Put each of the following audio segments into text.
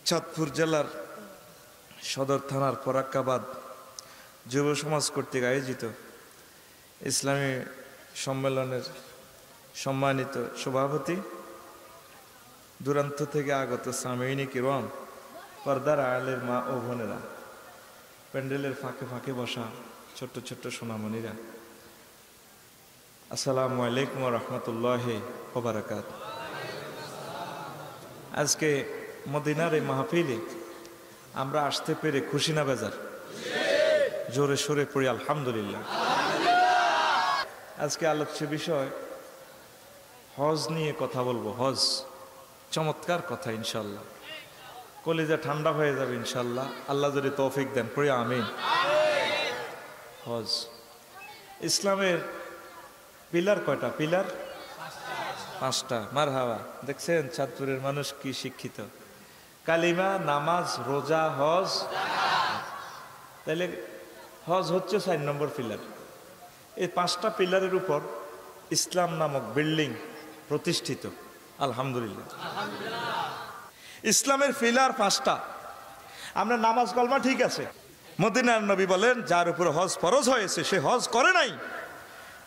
চাঁদপুর জেলার সদর থানার ফরাক্কাবাদ যুব সমাজ কর্তৃক আয়োজিত ইসলামী সম্মেলনের সম্মানিত সভাপতি, দূরান্ত থেকে আগত সামিনী কিরম, পর্দার আড়ালের মা ও বোনেরা, প্যান্ডেলের ফাঁকে ফাঁকে বসা ছোট্ট ছোট্ট সোনামণিরা, আসসালামু আলাইকুম ওয়া রাহমাতুল্লাহি ওয়া বারাকাতুহু। আজকে মদিনার এই মাহফিলে আমরা আসতে পেরে খুশি না বেজার? জোরে সোরে পড়ি আলহামদুলিল্লাহ। আজকে আলোচ্য বিষয় হজ নিয়ে কথা বলবো। হজ চমৎকার কথা, ইনশাল্লাহ কলিজা ঠান্ডা হয়ে যাবে ইনশাল্লাহ, আল্লাহ যদি তৌফিক দেন, পড়ি আমিন। হজ ইসলামের পিলার কয়টা? পিলার পাঁচটা। মারহাবা। দেখছেন চাঁদপুরের মানুষ কি শিক্ষিত। কালিমা, নামাজ, রোজা, হজ। তাইলে হজ হচ্ছে 4 নম্বর পিলার। এই 5টা পিলারের উপর ইসলাম নামক বিল্ডিং প্রতিষ্ঠিত, আলহামদুলিল্লাহ। ইসলামের পিলার 5টা। আমরা নামাজ কলমা ঠিক আছে, মদিনার নবী বলেন যার উপর হজ ফরজ হয়েছে সে হজ করে নাই,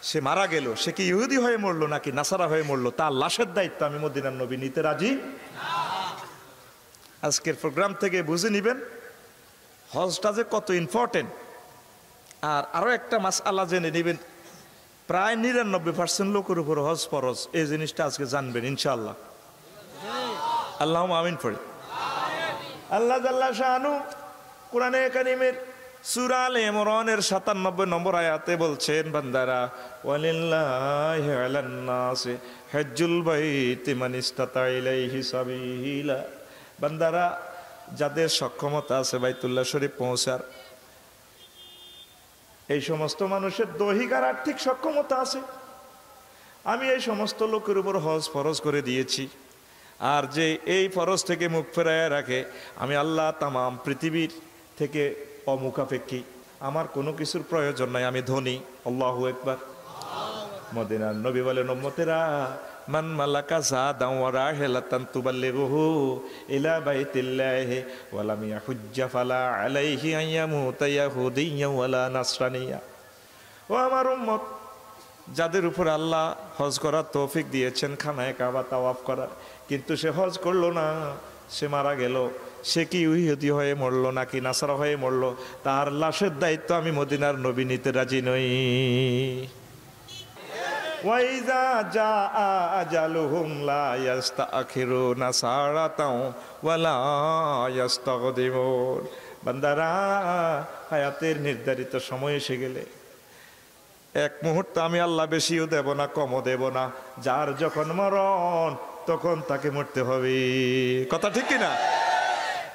সে মারা গেল, সে কি ইহুদি হয়ে মরলো নাকি নাসারা হয়ে মরলো, তার লাশের দায়িত্ব আমি মদিনার নবী নিতে রাজি। আজকের প্রোগ্রাম থেকে বুঝে নিবেন হজটা যে কত ইম্পর্টেন্ট। আর আরো একটা মাসআলা জেনে নিবেন, প্রায় 99% লোকের উপর হজ ফরজ। এই জিনিসটা আজকে জানবেন ইনশাআল্লাহ। আল্লাহুম্মা আমিন পড়ি। আল্লাহ জাল্লা শাআনু কোরআনে কারীমের সূরা আলে ইমরানের 97 নম্বর আয়াতে বলছেন, বান্দারা ওয়ালিল্লাহি আলান নাসি হজ্জুল বাইতি মান ইসতাতা ইলাইহি সাবিলা। বান্দারা যাদের সক্ষমতা আছে বাইতুল্লাহ শরীফ পৌঁছার, এই সমস্ত মানুষের দৈহিক আর আর্থিক সক্ষমতা আছে, আমি এই সমস্ত লোকের উপর হজ ফরজ করে দিয়েছি। আর যে এই ফরজ থেকে মুখ ফেরায় রাখে, আমি আল্লাহ তামাম পৃথিবীর থেকে অমুখাপেক্ষী, আমার কোনো কিছুর প্রয়োজন নাই, আমি ধনী। আল্লাহু আকবার। মদিনার নবী বলেন, উম্মতেরা মান মালাকা যাদান ওয়া রাহিলাতান তুবাল্লিগুহু ইলা বাইতিল্লাহি ওয়া লাম ইয়াহুজ্জা ফালা আলাইহি আন ইয়ামুতা ইয়াহুদিয়্যান ওয়ালা নাসরানিয়া। ও আমার উম্মত, যাদের উপর আল্লাহ হজ করার তৌফিক দিয়েছেন, খানায়ে কাবা তাওয়াফ করার, কিন্তু সে হজ করলো না, সে মারা গেল, সে কি ইহুদি হয়ে মরলো নাকি নাসারা হয়ে মরলো, তার লাশের দায়িত্ব আমি মদিনার নবী নিতে রাজি নই। ওয়াইজা জাআ আজালুহুম লা ইস্তাখিরুনা সাআতাও ওয়ালা ইস্তাকদিমুন। বান্দারা, হায়াতের নির্ধারিত সময় এসে গেলে এক মুহূর্ত আমি আল্লাহ বেশিও দেব না, কমও দেব না। যার যখন মরণ তখন তাকে মরতে হবে। কথা ঠিক কিনা?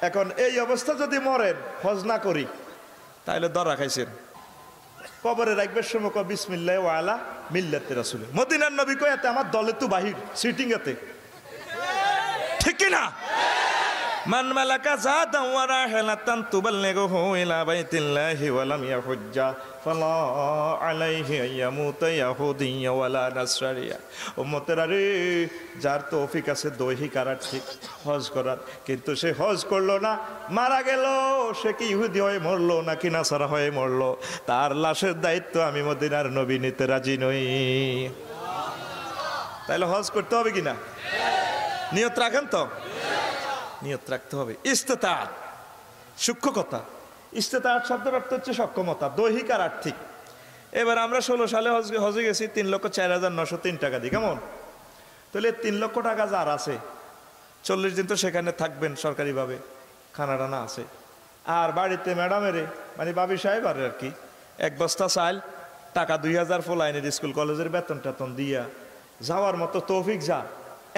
এখন এই অবস্থা যদি মরেন, হজ না করি, তাহলে ধরা খাইছেন। কবরে রাখবার সময় কয় বিসমিল্লাহ ওয়া আলা মিল্লাতি রাসূল। মদিনার নবী কয় এতে আমার দলে তো বাহির সিটিং এতে, ঠিক কিনা? মান মালাকা যাদান ওয়া রাহিলাতান তুবাল্লিগুহু ইলা বাইতিল্লাহি ওয়া লাম ইয়াহুজ্জা ফালা আলাইহি আইয়ামুতা ইয়াহুদিয়্যান ওয়ালা নাসরানিয়া। উম্মতেরা রে, যার তৌফিক আছে দৈহিক আর আর্থিক হজ করার, কিন্তু সে হজ করলো না, মারা গেল, সে কি ইহুদি হয়ে মরলো নাকি নাসারা হয়ে মরলো, তার লাশের দায়িত্ব আমি মদিনার নবী নিতে রাজি নই। তাইলে হজ করতে হবে কিনা? নিয়ত রাখেন তো? নিয়ত রাখতে হবে। ইস্তেতাআত, সূক্ষ্ম কথা। ইস্তেতাআত শব্দের অর্থ হচ্ছে সক্ষমতা, দৈহিক আর আর্থিক। এবার আমরা 16 সালে হজে গেছি 3,04,903 টাকা দিই, কেমন? তাহলে 3 লক্ষ টাকা যার আছে, 40 দিন তো সেখানে থাকবেন সরকারিভাবে, খানা টানা আছে। আর বাড়িতে ম্যাডামেরে মানে বাবি সাহেব আর কি 1 বস্তা চাল, টাকা 2000 ফলাইনের স্কুল কলেজের বেতন টেতন দিয়া যাওয়ার মতো তৌফিক যার,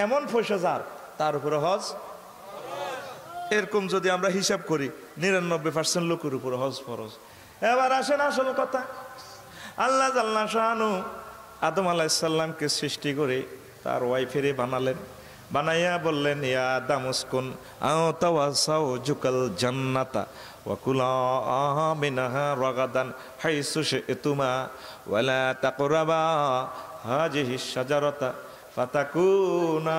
এমন পয়সা যার, তার উপরে হজ। এরকম যদি আমরা হিসাব করি 99% লোকের উপর হজ ফরজ। এবার আসেন আসল কথা। আল্লাহ জাল্লা শাআনু আদম আলাইহিস সালামকে সৃষ্টি করে তার ওয়াইফেরে বানালেন, বানাইয়া বললেন, ইয়া আদম উসকুন আনতা ওয়া যাওজুকাল জান্নাতা ওয়া কুলা মিনহা রাগাদান হাইসু শি'তুমা ওয়া লা তাকরাবা হাযিহিশ শাজারাতা ফাতাকুনা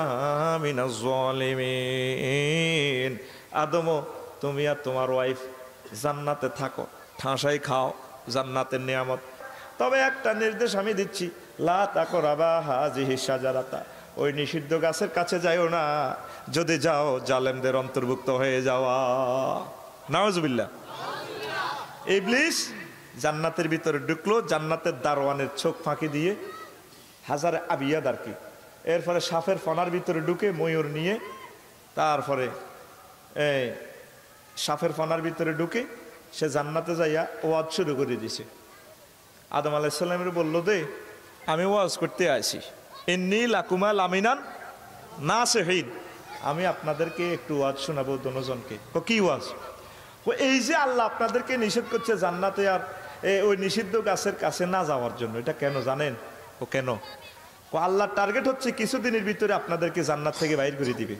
মিনাজ জালিমিন। আদমও তুমি আর তোমার ওয়াইফ জান্নাতে থাকো, ঠাঁসাই খাও জান্নাতের নিয়ামত। তবে একটা নির্দেশ আমি দিচ্ছি, লা তাকরাবা হাযিহি শাজারাতা, ওই নিষিদ্ধ গাছের কাছে যাইও না, যদি যাও জালেমদের অন্তর্ভুক্ত হয়ে যাওয়া। নাউজুবিল্লাহ। ইবলিস জান্নাতের ভিতরে ঢুকলো, জান্নাতের দারোয়ানের চোখ ফাঁকি দিয়ে, হাজারে আবিয়াদ আর কি। এরপরে সাপের ফনার ভিতরে ঢুকে ময়ূর নিয়ে, তারপরে এই সাপের ফনার ভিতরে ঢুকে সে জান্নাতে যাইয়া ওয়াজ শুরু করে দিছে। আদম আলাইহিস সালামের বলল, দে আমি ওয়াজ করতে আসি, ইন্নী লাকুমা লামিনান নাসিহিন, আমি আপনাদেরকে একটু ওয়াজ শোনাবো দুজনকে। কি ওয়াজ? এই যে আল্লাহ আপনাদেরকে নিষেধ করছে জান্নাতে আর ওই নিষিদ্ধ গাছের কাছে না যাওয়ার জন্য, এটা কেন জানেন? ও কেন? আল্লাহর টার্গেট হচ্ছে কিছুদিনের ভিতরে আপনাদেরকে জান্নাত থেকে বাইর করে দিবে,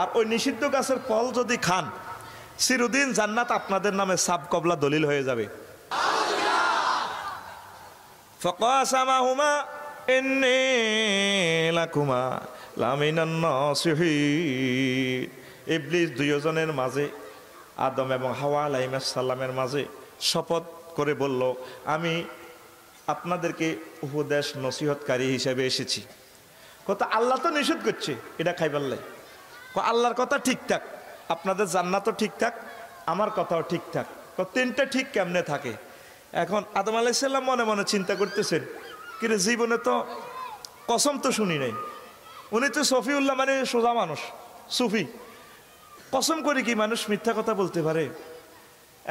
আর ওই নিষিদ্ধ গাছের ফল যদি খান চিরদিন জান্নাত আপনাদের নামে সাব কবলা দলিল হয়ে যাবে। ফাকাসামাহুমা ইন্নী লাকুমা লামিনান নাসিহিন। ইবলিস দুইজনের মাঝে, আদম এবং হাওয়া আলাইহিস সালামের মাঝে শপথ করে বলল, আমি আপনাদেরকে উপদেশ নসিহতকারী হিসেবে এসেছি। কথা আল্লাহ তো নিষেধ করছে এটা খাইবাল্লাই, আল্লাহর কথা ঠিকঠাক, আপনাদের জান্নাতও ঠিকঠাক, আমার কথাও ঠিকঠাক, তিনটা ঠিক কেমনে থাকে? এখন আদম আলাইহিস সালাম মনে মনে চিন্তা করতেছেন, কিরে জীবনে তো কসম তো শুনি নাই, উনি তো সফিউল্লাহ মানে সোজা মানুষ, সুফি, কসম করে কি মানুষ মিথ্যা কথা বলতে পারে?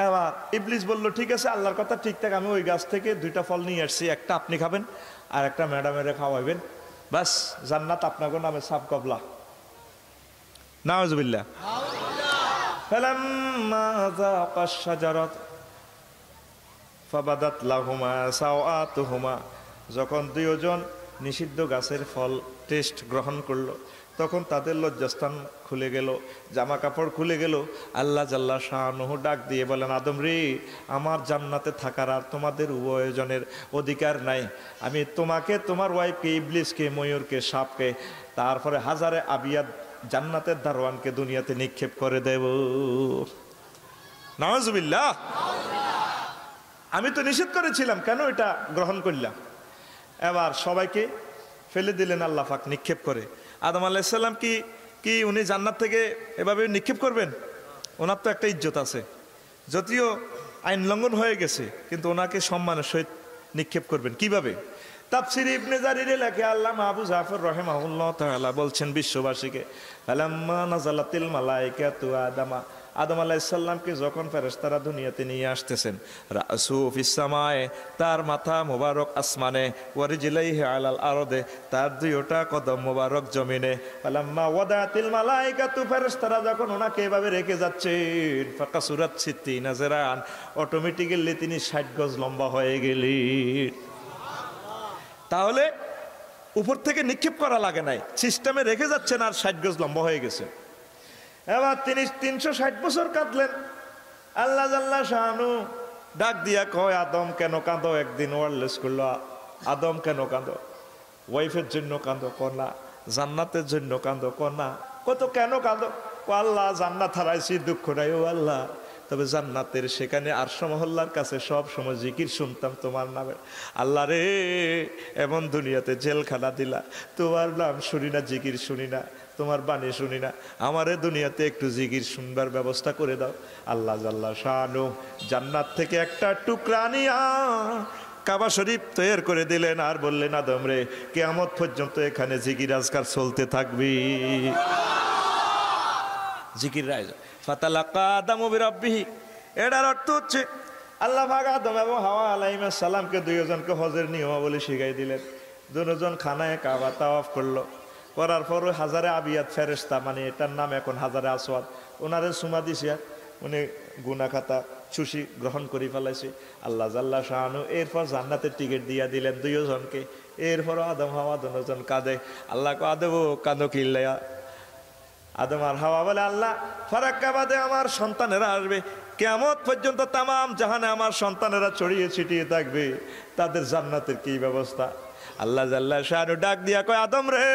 এবার ইবলিস বলল, ঠিক আছে আল্লাহর কথা ঠিকঠাক, আমি ওই গাছ থেকে দুইটা ফল নিয়ে আসছি, একটা আপনি খাবেন আর একটা ম্যাডামের খাওয়াইবেন, বাস জান্নাত আপনাকে নামে সাব কবলা। নাউজুবিল্লাহ। ফালাম্মা যাকা আশ-শাজারাত ফাবাদাত লাহুমা সাওআতুহুমা, যখন দুইজন নিষিদ্ধ গাছের ফল টেস্ট গ্রহণ করলো, তখন তাদের লজ্জাস্থান খুলে গেল, জামা কাপড় খুলে গেল। আল্লাহ জাল্লা শাআনুহু ডাক দিয়ে বলেন, আদম রে, আমার জান্নাতে থাকার আর তোমাদের উভয়জনের অধিকার নাই। আমি তোমাকে, তোমার ওয়াইফকে, ইবলিসকে, ময়ূরকে, সাপকে, তারপরে হাজারে আবিয়াদ জান্নাতের দারওয়ানকে দুনিয়াতে নিক্ষেপ করে দেব। নাউজুবিল্লাহ। আমি তো নিষেধ করেছিলাম, কেন এটা গ্রহণ করলাম? এবার সবাইকে ফেলে দিলেন আল্লাহ পাক নিক্ষেপ করে। আদম আলাইহিস সালাম কি উনি জান্নাত থেকে এভাবে নিক্ষেপ করবেন? ওনার তো একটা ইজ্জত আছে, যদিও আইন লঙ্ঘন হয়ে গেছে, কিন্তু ওনাকে সম্মানের সহিত নিক্ষেপ করবেন কিভাবে? তাফসির ইবনে জারিরে লেখে আল্লামা আবু জাফর রাহিমাহুল্লাহ তাআলা বলছেন বিশ্ববাসীকে, ফালাম্মা নাযালাতিল মালায়েকাতু আদামা, আদম আলাইহিস সালামকে যখন ফেরেশতারা দুনিয়াতে নিয়ে আসতেছেন, রাসু ফিস সামায়ে, তার মাথা মোবারক আসমানে, ওয়া রিজলাইহি আলাল আরদে, তার দুইটা কদম মোবারক জমিনে। ফালাম্মা ওয়াদাতিল মালায়েকাতু, ফেরেশতারা যখন ওনাকে এভাবে রেখে যাচ্ছেন, ফাকাসুরাত সিত্তিনা যিরান, অটোমেটিক্যালি তিনি 60 গজ লম্বা হয়ে গেলেন। তাহলে উপর থেকে নিক্ষেপ করা লাগে নাই, সিস্টেমে রেখে যাচ্ছেন আর 60 গজ লম্বা হয়ে গেছে। এবার তিনি 360 বছর কাঁদলেন। আল্লাহ জাল্লা শাআনু ডাক দিয়া কয়, আদম কেন কাঁদো? একদিন ওয়ারলেস করলো, আদম কেন কাঁদো? ওয়াইফের জন্য কাঁদো? কনা। জান্নাতের জন্য কাঁদো? কনা। কত কেন কাঁদো? আল্লাহ জান্নাত হারাইছি, দুঃখ নাই ও আল্লাহ, তবে জান্নাতের সেখানে আরশ মহল্লার কাছে সব সময় জিকির শুনতাম তোমার নামে। আল্লাহ রে, এমন দুনিয়াতে জেলখানা দিলা, তোমার নাম শুনি না, জিকির শুনি না, তোমার বাণী শুনি না, আমারে দুনিয়াতে একটু জিকির শুনবার ব্যবস্থা করে দাও। আল্লাহ জাল্লা শাআনু জান্নাত থেকে একটা টুকরা নিয়া কাবা শরীফ তৈরি করে দিলেন, আর বললেন, আদম রে, কিয়ামত পর্যন্ত এখানে জিকির আজকার চলতে থাকবি। জিকির রায় ফাতালাকা আদামু বিরাব্বিহি, এটার অর্থ হচ্ছে আল্লাহ পাক আদম এবং হাওয়া আলাইহিস সালামকে দুইজনকে হজের নিয়মাবলী শিখাই দিলেন। দুজন খানায় কাবা তাওয়াফ করলো, করার পর হাজারে আবিয়াত ফেরেশতা, মানে এটার নাম এখন হাজারে আসওয়াদ, ওনারে সুমা দিছে, উনি গুনাহ খাতা সুশি গ্রহণ করে ফেলাইছে। আল্লাহ জাল্লা শাআনু এরপর জান্নাতের টিকিট দিয়া দিলেন দুইজনকে। এরপর আদম হাওয়া দুজন কাঁদে, আল্লাহ কাঁদব কাঁদো কিল্লায়া। আদম আর হাওয়া বলে, আল্লাহ ফারাক্কা বাদে আমার সন্তানেরা আসবে, কিয়ামত পর্যন্ত তামাম জাহানে আমার সন্তানেরা ছড়িয়ে ছিটিয়ে থাকবে, তাদের জান্নাতের কি ব্যবস্থা? আল্লাহ জাল্লা শাআনু ডাক দিয়া কয়, আদম রে,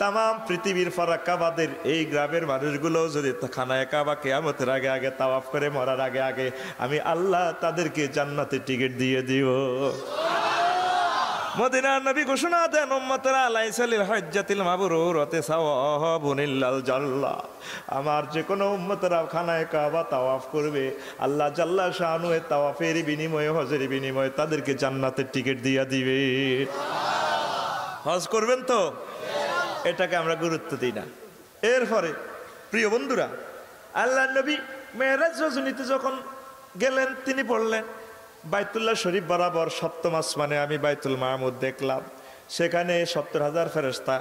তাম পৃথিবীর ফারাক্কাবাদের এই গ্রামের মানুষগুলো যদি খানায়ে কাবা কিয়ামতের আগে আগে তাওয়াফ করে মরার আগে আগে আমি আল্লাহ তাদেরকে জান্নাতে টিকিট দিয়ে দিব। মদিনার নবী ঘোষণা দেন উম্মতেরা লাইসা লিল হজ্জাতিল মাবরুরাতি সাওয়াবুন ইল্লাল জান্নাহ। আমার যে কোনো উম্মতেরা খানায়ে কাবা তাওয়াফ করবে আল্লাহ জাল্লা শানু এ তাওয়াফের বিনিময়ে হজের বিনিময়ে তাদেরকে জান্নাতের টিকিট দিয়ে দিবে। হজ করবেন তো? এটাকে আমরা গুরুত্ব দিই না। এরপরে প্রিয় বন্ধুরা, আল্লাহর নবী মেরাজ রজনীতে যখন গেলেন তিনি বললেন বাইতুল্লাহ শরীফ বরাবর সপ্তম আসমানে আমি বাইতুল মামুর দেখলাম, সেখানে 70,000 ফেরেশতা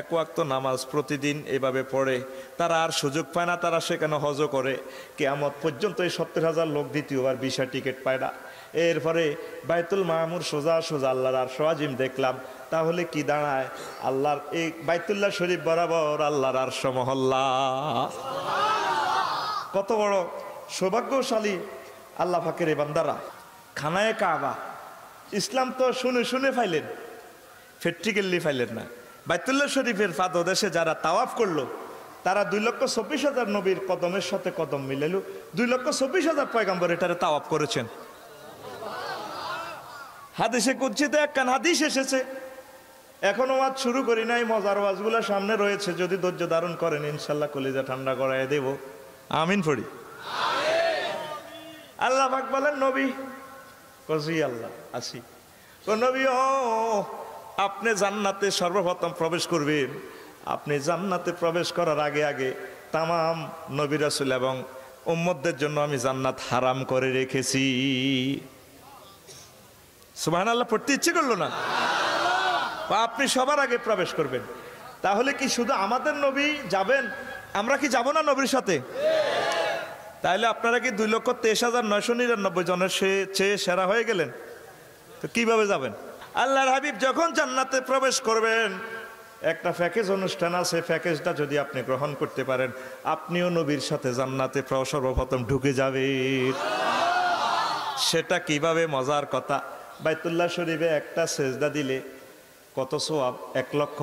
এক ওয়াক্ত নামাজ প্রতিদিন এভাবে পড়ে। তারা আর সুযোগ পায় না, তারা সেখানে হজও করে। কিয়ামত পর্যন্ত এই 70,000 লোক দ্বিতীয়বার ভিসা টিকিট পায় না। এরপরে বাইতুল মামুর সোজা সোজা আল্লাহর আরশ আজিম দেখলাম। তাহলে কি দাঁড়ায়? আল্লাহর এই বাইতুল্লাহ শরীফ বরাবর আল্লাহর আরশ মহল্লা। কত বড় সৌভাগ্যশালী আল্লাহ পাকের এই বান্দারা। খানায়ে কাবা ইসলাম তো শুনে শুনে ফাইলেন, প্র্যাকটিক্যালি ফাইলেন না। বাইতুল্লাহ শরীফের পাদদেশে যারা তাওয়াফ করলো তারা 2,24,000 নবীর কদমের সাথে কদম মিলাইল। 2,24,000 পয়গম্বর এটারে তাওয়াফ করেছেন। হাদিসে কুদসিতে একখান হাদিস এসেছে, এখনো ওয়াজ শুরু করি নাই, মজার ওয়াজগুলো সামনে রয়েছে, যদি ধৈর্য ধারণ করেন ইনশাল্লাহ কলিজা ঠান্ডা করায় দেব। আমিন পড়ি। আল্লাহ পাক বলেন নবী কজি আল্লাহ আসি ও নবী, ও আপনি জান্নাতে সর্বপ্রথম প্রবেশ করবেন। আপনি জান্নাতে প্রবেশ করার আগে আগে তামাম নবী রাসূল এবং উম্মতদের জন্য আমি জান্নাত হারাম করে রেখেছি। সুবহানাল্লাহ পড়তে ইচ্ছে করলো না? আপনি সবার আগে প্রবেশ করবেন। তাহলে কি শুধু আমাদের নবী যাবেন, আমরা কি যাব না নবীর সাথে? তাহলে আপনারা কি 2,23,999 জনের চেয়ে সেরা হয়ে গেলেন? তো কিভাবে যাবেন? আল্লাহর হাবিব যখন জান্নাতে প্রবেশ করবেন একটা প্যাকেজ অনুষ্ঠান আছে, প্যাকেজটা যদি আপনি গ্রহণ করতে পারেন আপনিও নবীর সাথে জান্নাতে সর্বপ্রথম ঢুকে যাবেন। সেটা কিভাবে? মজার কথা, বাইতুল্লাহ শরীফে একটা সেজদা দিলে কত সওয়াব? 1 লক্ষ।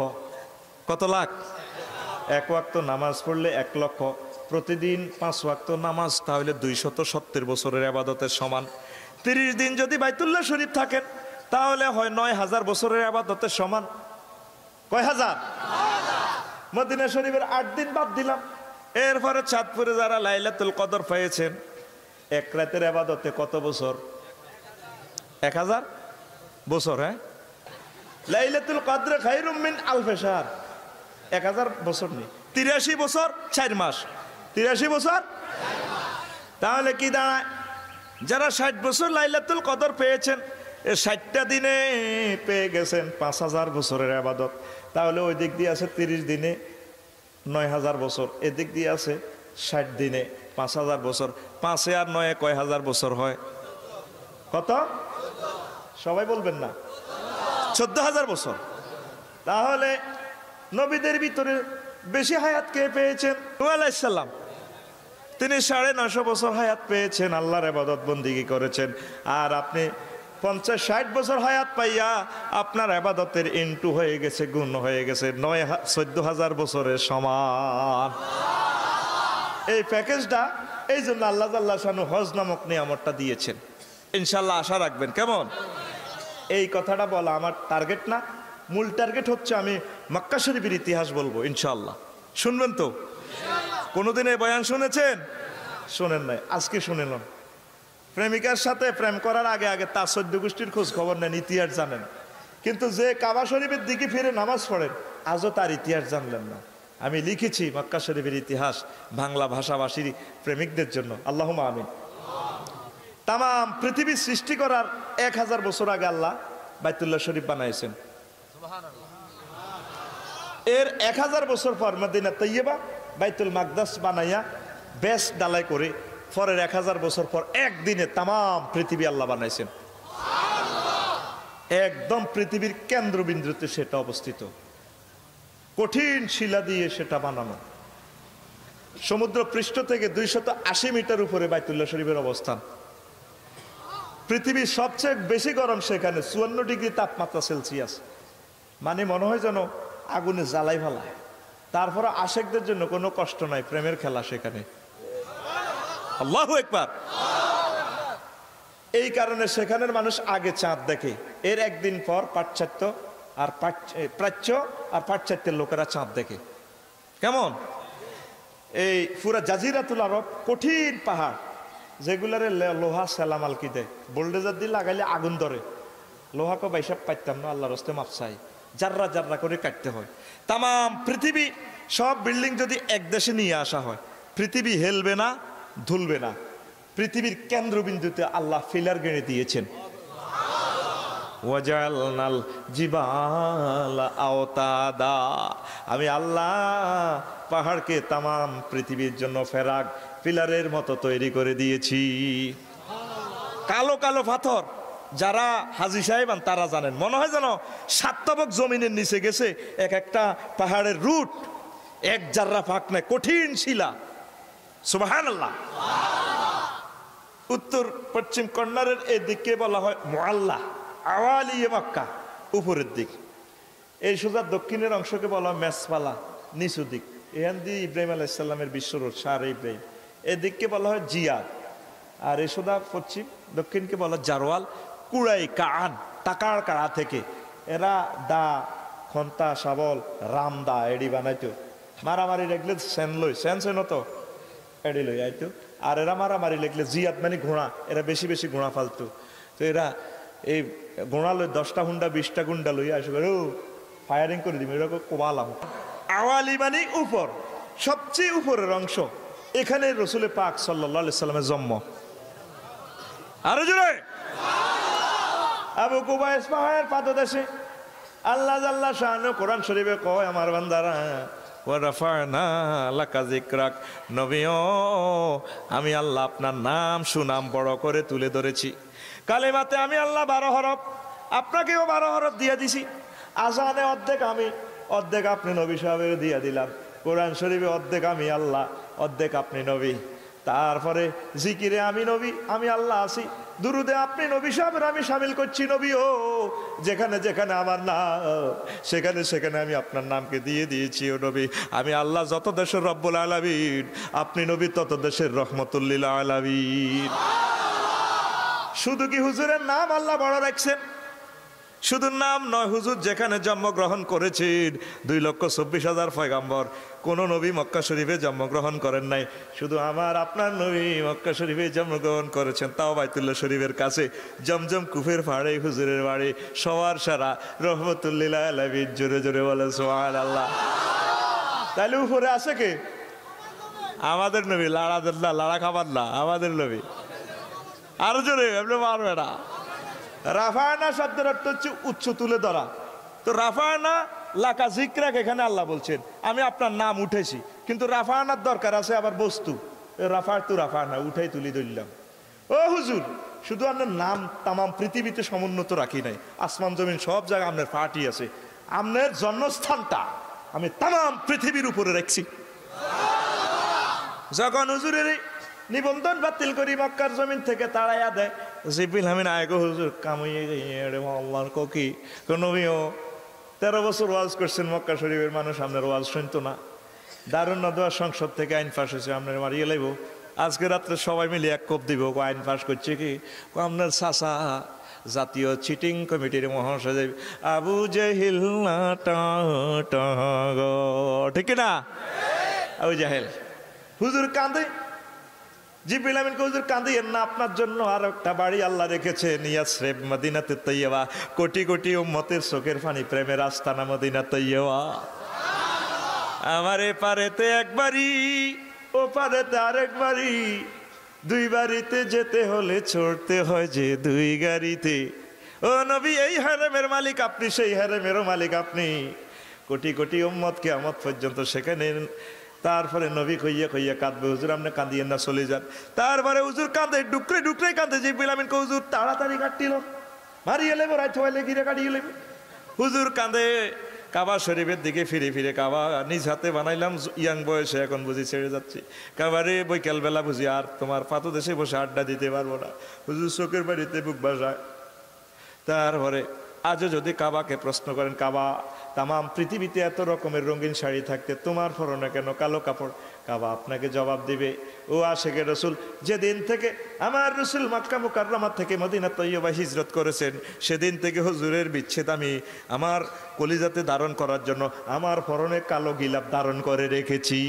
কত লাখ? 1 ওয়াক্ত নামাজ পড়লে 1 লক্ষ। প্রতিদিন 5 ওয়াক্ত নামাজ, তাহলে 270 বছরের ইবাদতের সমান। 30 দিন যদি বাইতুল্লাহ শরীফ থাকেন তাহলে হয় 9,000 বছরের ইবাদতের সমান। কয় হাজার? মদিনা শরীফের 8 দিন বাদ দিলাম। এরপরে চাঁদপুরে যারা লাইলাতুল কদর পেয়েছেন, 1 রাতের ইবাদতে কত বছর? 1000 বছর। হ্যাঁ, লাইলাতুল কদর খায়রুম মিন আলফি শাহর। 1000 বছর নেই, 83 বছর 4 মাস। 83 বছর। তাহলে কি দাঁড়ায়? যারা 60 বছর লাইলাতুল কদর পেয়েছেন, 60টা দিনে পেয়ে গেছেন 5,000 বছরের ইবাদত। তাহলে ওই দিক দিয়ে আছে 30 দিনে 9,000 বছর, এদিক দিয়ে আছে 60 দিনে 5,000 বছর। 5 আর 9 কয় হাজার বছর হয়? কত? সবাই বলবেন না? 14,000 বছর। তাহলে নবীদের ভিতরে বেশি হায়াত কে পেয়েছেন? নূহ আলাইহিস সালাম। তিনি 950 বছর হায়াত পেয়েছেন, আল্লাহর ইবাদত বন্দেগী করেছেন। আর আপনি 50-60 বছর হায়াত পাইয়া আপনার ইবাদতের ইনটু হয়ে গেছে, গুণ হয়ে গেছে 14,000 বছরের সমান। এই প্যাকেজটা এই জন্য আল্লাহ জাল্লা শানু হজ নামক নিয়ামতটা দিয়েছেন। ইনশাল্লাহ আশা রাখবেন। কেমন? এই কথাটা বলা আমার টার্গেট না, মূল টার্গেট হচ্ছে আমি মক্কা শরীফের ইতিহাস বলবো ইনশাল্লাহ। শুনবেন তো? কোনোদিন এই বয়ান শুনেছেন? শোনেন নাই, আজকে শুনেলেন। প্রেমিকার সাথে প্রেম করার আগে আগে তার 14 গোষ্ঠীর খোঁজ খবর নেন, ইতিহাস জানেন, কিন্তু যে কাবা শরীফের দিকে ফিরে নামাজ পড়েন আজও তার ইতিহাস জানলেন না। আমি লিখেছি মক্কা শরীফের ইতিহাস বাংলা ভাষাভাষীর প্রেমিকদের জন্য। আল্লাহুম্মা আমিন। তামাম পৃথিবী সৃষ্টি করার 1000 বছর আগে আল্লাহ বাইতুল্লাহ শরীফ বানাইছেন। এর 1000 বছর পর মদিনা তৈয়বা বাইতুল মাকদাস বানাইয়া বেশ ডালাই করে পরের 1000 বছর পর একদিনে তামাম পৃথিবী আল্লাহ বানাইছেন। একদম পৃথিবীর কেন্দ্রবিন্দুতে সেটা অবস্থিত, কঠিন শিলা দিয়ে সেটা বানানো। সমুদ্র পৃষ্ঠ থেকে 280 মিটার উপরে বাইতুল্লাহ শরীফের অবস্থান। পৃথিবীর সবচেয়ে বেশি গরম সেখানে 54 ডিগ্রি তাপমাত্রা সেলসিয়াস। মানে মনে হয় যেন আগুনে জ্বালাই ফেলায়। তারপরে আশেকদের জন্য কোনো কষ্ট নাই, প্রেমের খেলা সেখানে। আল্লাহু আকবার। এই কারণে সেখানের মানুষ আগে চাঁদ দেখে, এর একদিন পর পাশ্চাত্য আর প্রাচ্য আর পাশ্চাত্যের লোকেরা চাঁদ দেখে। কেমন? এই পুরা জাজিরাতুল আরব কঠিন পাহাড়, যেগুলারে লোহা সেলামালকি দেয়, বোল্ডেজার দিয়ে লাগাইলে আগুন ধরে, লোহাকে বাইসাব পাইতাম না, আল্লাহর হস্তে মাপ চাই, জাররা জাররা করে কাটতে হয়। তাম পৃথিবী সব বিল্ডিং যদি এক দেশে নিয়ে আসা হয়, পৃথিবী হেলবে না, ধুলবে না। পৃথিবীর কেন্দ্রবিন্দুতে আল্লাহ ফিলার গেড়ে দিয়েছেন। ওয়াজালনাল জিবালা আওতাদা, আমি আল্লাহ পাহাড়কে তামাম পৃথিবীর জন্য ফেরাক পিলারের মতো তৈরি করে দিয়েছি। কালো কালো পাথর, যারা হাজী সাহেবান তারা জানেন, মনে হয় যেন সাতবক জমিনের নিচে গেছে এক একটা পাহাড়ের রুট, এক জাররা ফাঁক নাই, কঠিন শিলা। সুবহানাল্লাহ। উত্তর পশ্চিম কর্নারের এই দিককে বলা হয় মুআল্লা, আওয়ালি মক্কা, উপরের দিক। এই সোজা দক্ষিণের অংশকে বলা হয় মেসপালা, নিচু দিক। এখান দিয়ে ইব্রাহিম আলাইহিস সালামের বিশ্বরোড শাহ ইব্রাহিম, এদিককে বলা হয় জিয়াদ। আর এই সোজা পশ্চিম দক্ষিণকে বলা জারওয়াল, কুড়াই কান, টাকার কাড়া থেকে এরা দা, খন্তা, শাবল, রামদা এডি বানাইতো। মারামারি লাগলে সেন লই, সেন সেন তো এডি লই আইতো। আর এরা মারামারি লাগলে জিয়াদ মানে ঘোড়া, এরা বেশি বেশি ঘোড়া ফালতো। তো এরা এই ঘোড়া লই 10টা হুন্ডা 20টা গুন্ডা লই আসবে, ও ফায়ারিং করে দিবে, এরকম কোবালাম। আওয়ালি মানে উপর, সবচেয়ে উপরের অংশ। এখানে রসুল পাক সাল্লাল্লাহু আলাইহি সাল্লামের জন্ম। আরো জোরে। আবু কুবাইস পাহাড়ের পাদদেশে আল্লাহ জাল্লা শানু কোরআন শরীফে কয়, আমার বান্দারা ওয়া রাফা'না লাকা যিকরাক, নবীও আমি আল্লাহ আপনার নাম সুনাম বড় করে তুলে ধরেছি। কালেমাতে আমি আল্লাহ 12 হরফ, আপনাকেও 12 হরফ দিয়ে দিছি। আজানে অর্ধেক আমি, অর্ধেক আপনি নবী সাহেবের দিয়ে দিলাম। কোরআন শরীফে অর্ধেক আমি আল্লাহ, অর্ধেক আপনি নবী। তারপরে জিকিরে আমি নবী, আমি আল্লাহ আছি। দুরুদে আপনি নবী সাহেবের আমি শামিল করছি। নবী ও যেখানে যেখানে আমার নাম, সেখানে সেখানে আমি আপনার নামকে দিয়ে দিয়েছি। ও নবী, আমি আল্লাহ যত দেশের রব্বুল আলামিন, আপনি নবী তত দেশের রহমতুল লিল আলামিন। শুধু কি হুজুরের নাম আল্লাহ বড় রাখছেন? শুধু নাম নয়, হুজুর যেখানে জন্মগ্রহণ করেছেন 2,24,000 পয়গাম্বর, কোন নবী মক্কা শরীফে জন্মগ্রহণ করেন নাই। শুধু আমার আপনার নবী মক্কা শরীফে জন্মগ্রহণ করেছেন, তাও বাইতুল্লাহ শরীফের কাছে জমজম কুফের পাহাড়ে হুজুরের বাড়ি। সবার সারা রহমতুল লিল আলামিন। জোরে জোরে বলে সুবহানাল্লাহ। তাহলে উপরে আছে কে? আমাদের নবী। লাড়া খাবার না, আমাদের নবী। আরো জোরে, আপনি পারবে না। রাফায়না শব্দের অর্থ হচ্ছে উচ্চ তুলে ধরা। তো রাফায়না লাকা যিকরাক, এখানে আল্লাহ বলছেন আমি আপনার নাম উঠেছি, কিন্তু রাফায়নার দরকার আছে আবার বস্তু। রাফায়না উঠাই তুলি ধরলাম। ও হুজুর, শুধু আপনার নাম তামাম পৃথিবীতে সমুন্নত রাখি নাই, আসমান জমিন সব জায়গায় আপনার পার্টি আছে। আপনার জন্মস্থানটা আমি তামাম পৃথিবীর উপরে রাখছি। যখন হুজুরের নিবন্ধন বাতিল করি মক্কার জমিন থেকে তাড়াইয়া দেয়, জিবরিল আমিন আয়গো হুজুর কামিয়ে আল্লাহর ককি নবীও 13 বছর ওয়াজ করছেন মক্কা শরীফের মানুষ, আপনার ওয়াজ শুনতো না। দারুন নদওয়া সংসদ থেকে আইন পাশ হয়েছে, আপনার মারিয়ে লাইব। আজকে রাত্রে সবাই মিলে এক কোপ দিব। আইন পাশ করছে কি? আপনার চাচা জাতীয় চিটিং কমিটির মহাসচিব আবু জাহিল না, ঠিক না? আবু জাহেল। হুজুর কাঁদে, জিবরিল আমিনকে হুজুর কাঁদিয়েন না, আপনার জন্য আর একটা বাড়ি আল্লাহ রেখেছেন, ইয়াসরিব মদিনাতে তৈয়বা। কোটি কোটি উম্মতের চোখের পানি, প্রেমের আস্তানা মদিনা তৈয়বা। আমার এ পারেতে একবারই, ও পারেতে আরেকবারই, 2 বাড়িতে যেতে হলে চড়তে হয় যে 2 গাড়িতে। ও নবী, এই হারেমের মালিক আপনি, সেই হারেমেরও মালিক আপনি। কোটি কোটি উম্মত কিয়ামত পর্যন্ত সেখানে। তারপরে নবী কইয়া কইয়া কাঁদবে, হুজুর আপনি কাঁদিয়েন না, চলে যান। তারপরে হুজুর কাঁদে, ডুকরে ডুকরে কাঁদে। জিবরিল আমিন কো হুজুর তাড়াতাড়ি কাটিল, মারিয়ে লেবো, রাইত হইলে গিরে কাটিয়ে লেবে। হুজুর কাঁদে, কাবা শরীফের দিকে ফিরে ফিরে। কাবা নিজ হাতে বানাইলাম ইয়াং বয়সে, এখন বুঝি ছেড়ে যাচ্ছি। কাবারে বৈকালবেলা বুঝি আর তোমার পাতো দেশে বসে আড্ডা দিতে পারবো না। হুজুর চোখের বাড়িতে বুক বাসায়। তারপরে আজও যদি কাবাকে প্রশ্ন করেন, কাবা তামাম পৃথিবীতে এত রকমের রঙিন শাড়ি থাকতে তোমার পরনে কেন কালো কাপড়? কাবা আপনাকে জবাব দিবে, ও আশিকে রসুল, যেদিন থেকে আমার রসুল মক্কা মুকাররমা থেকে মদিনা তৈয়বা হিজরত করেছেন, সেদিন থেকে হুজুরের বিচ্ছেদ আমি আমার কলিজাতে ধারণ করার জন্য আমার পরনে কালো গিলাপ ধারণ করে রেখেছি।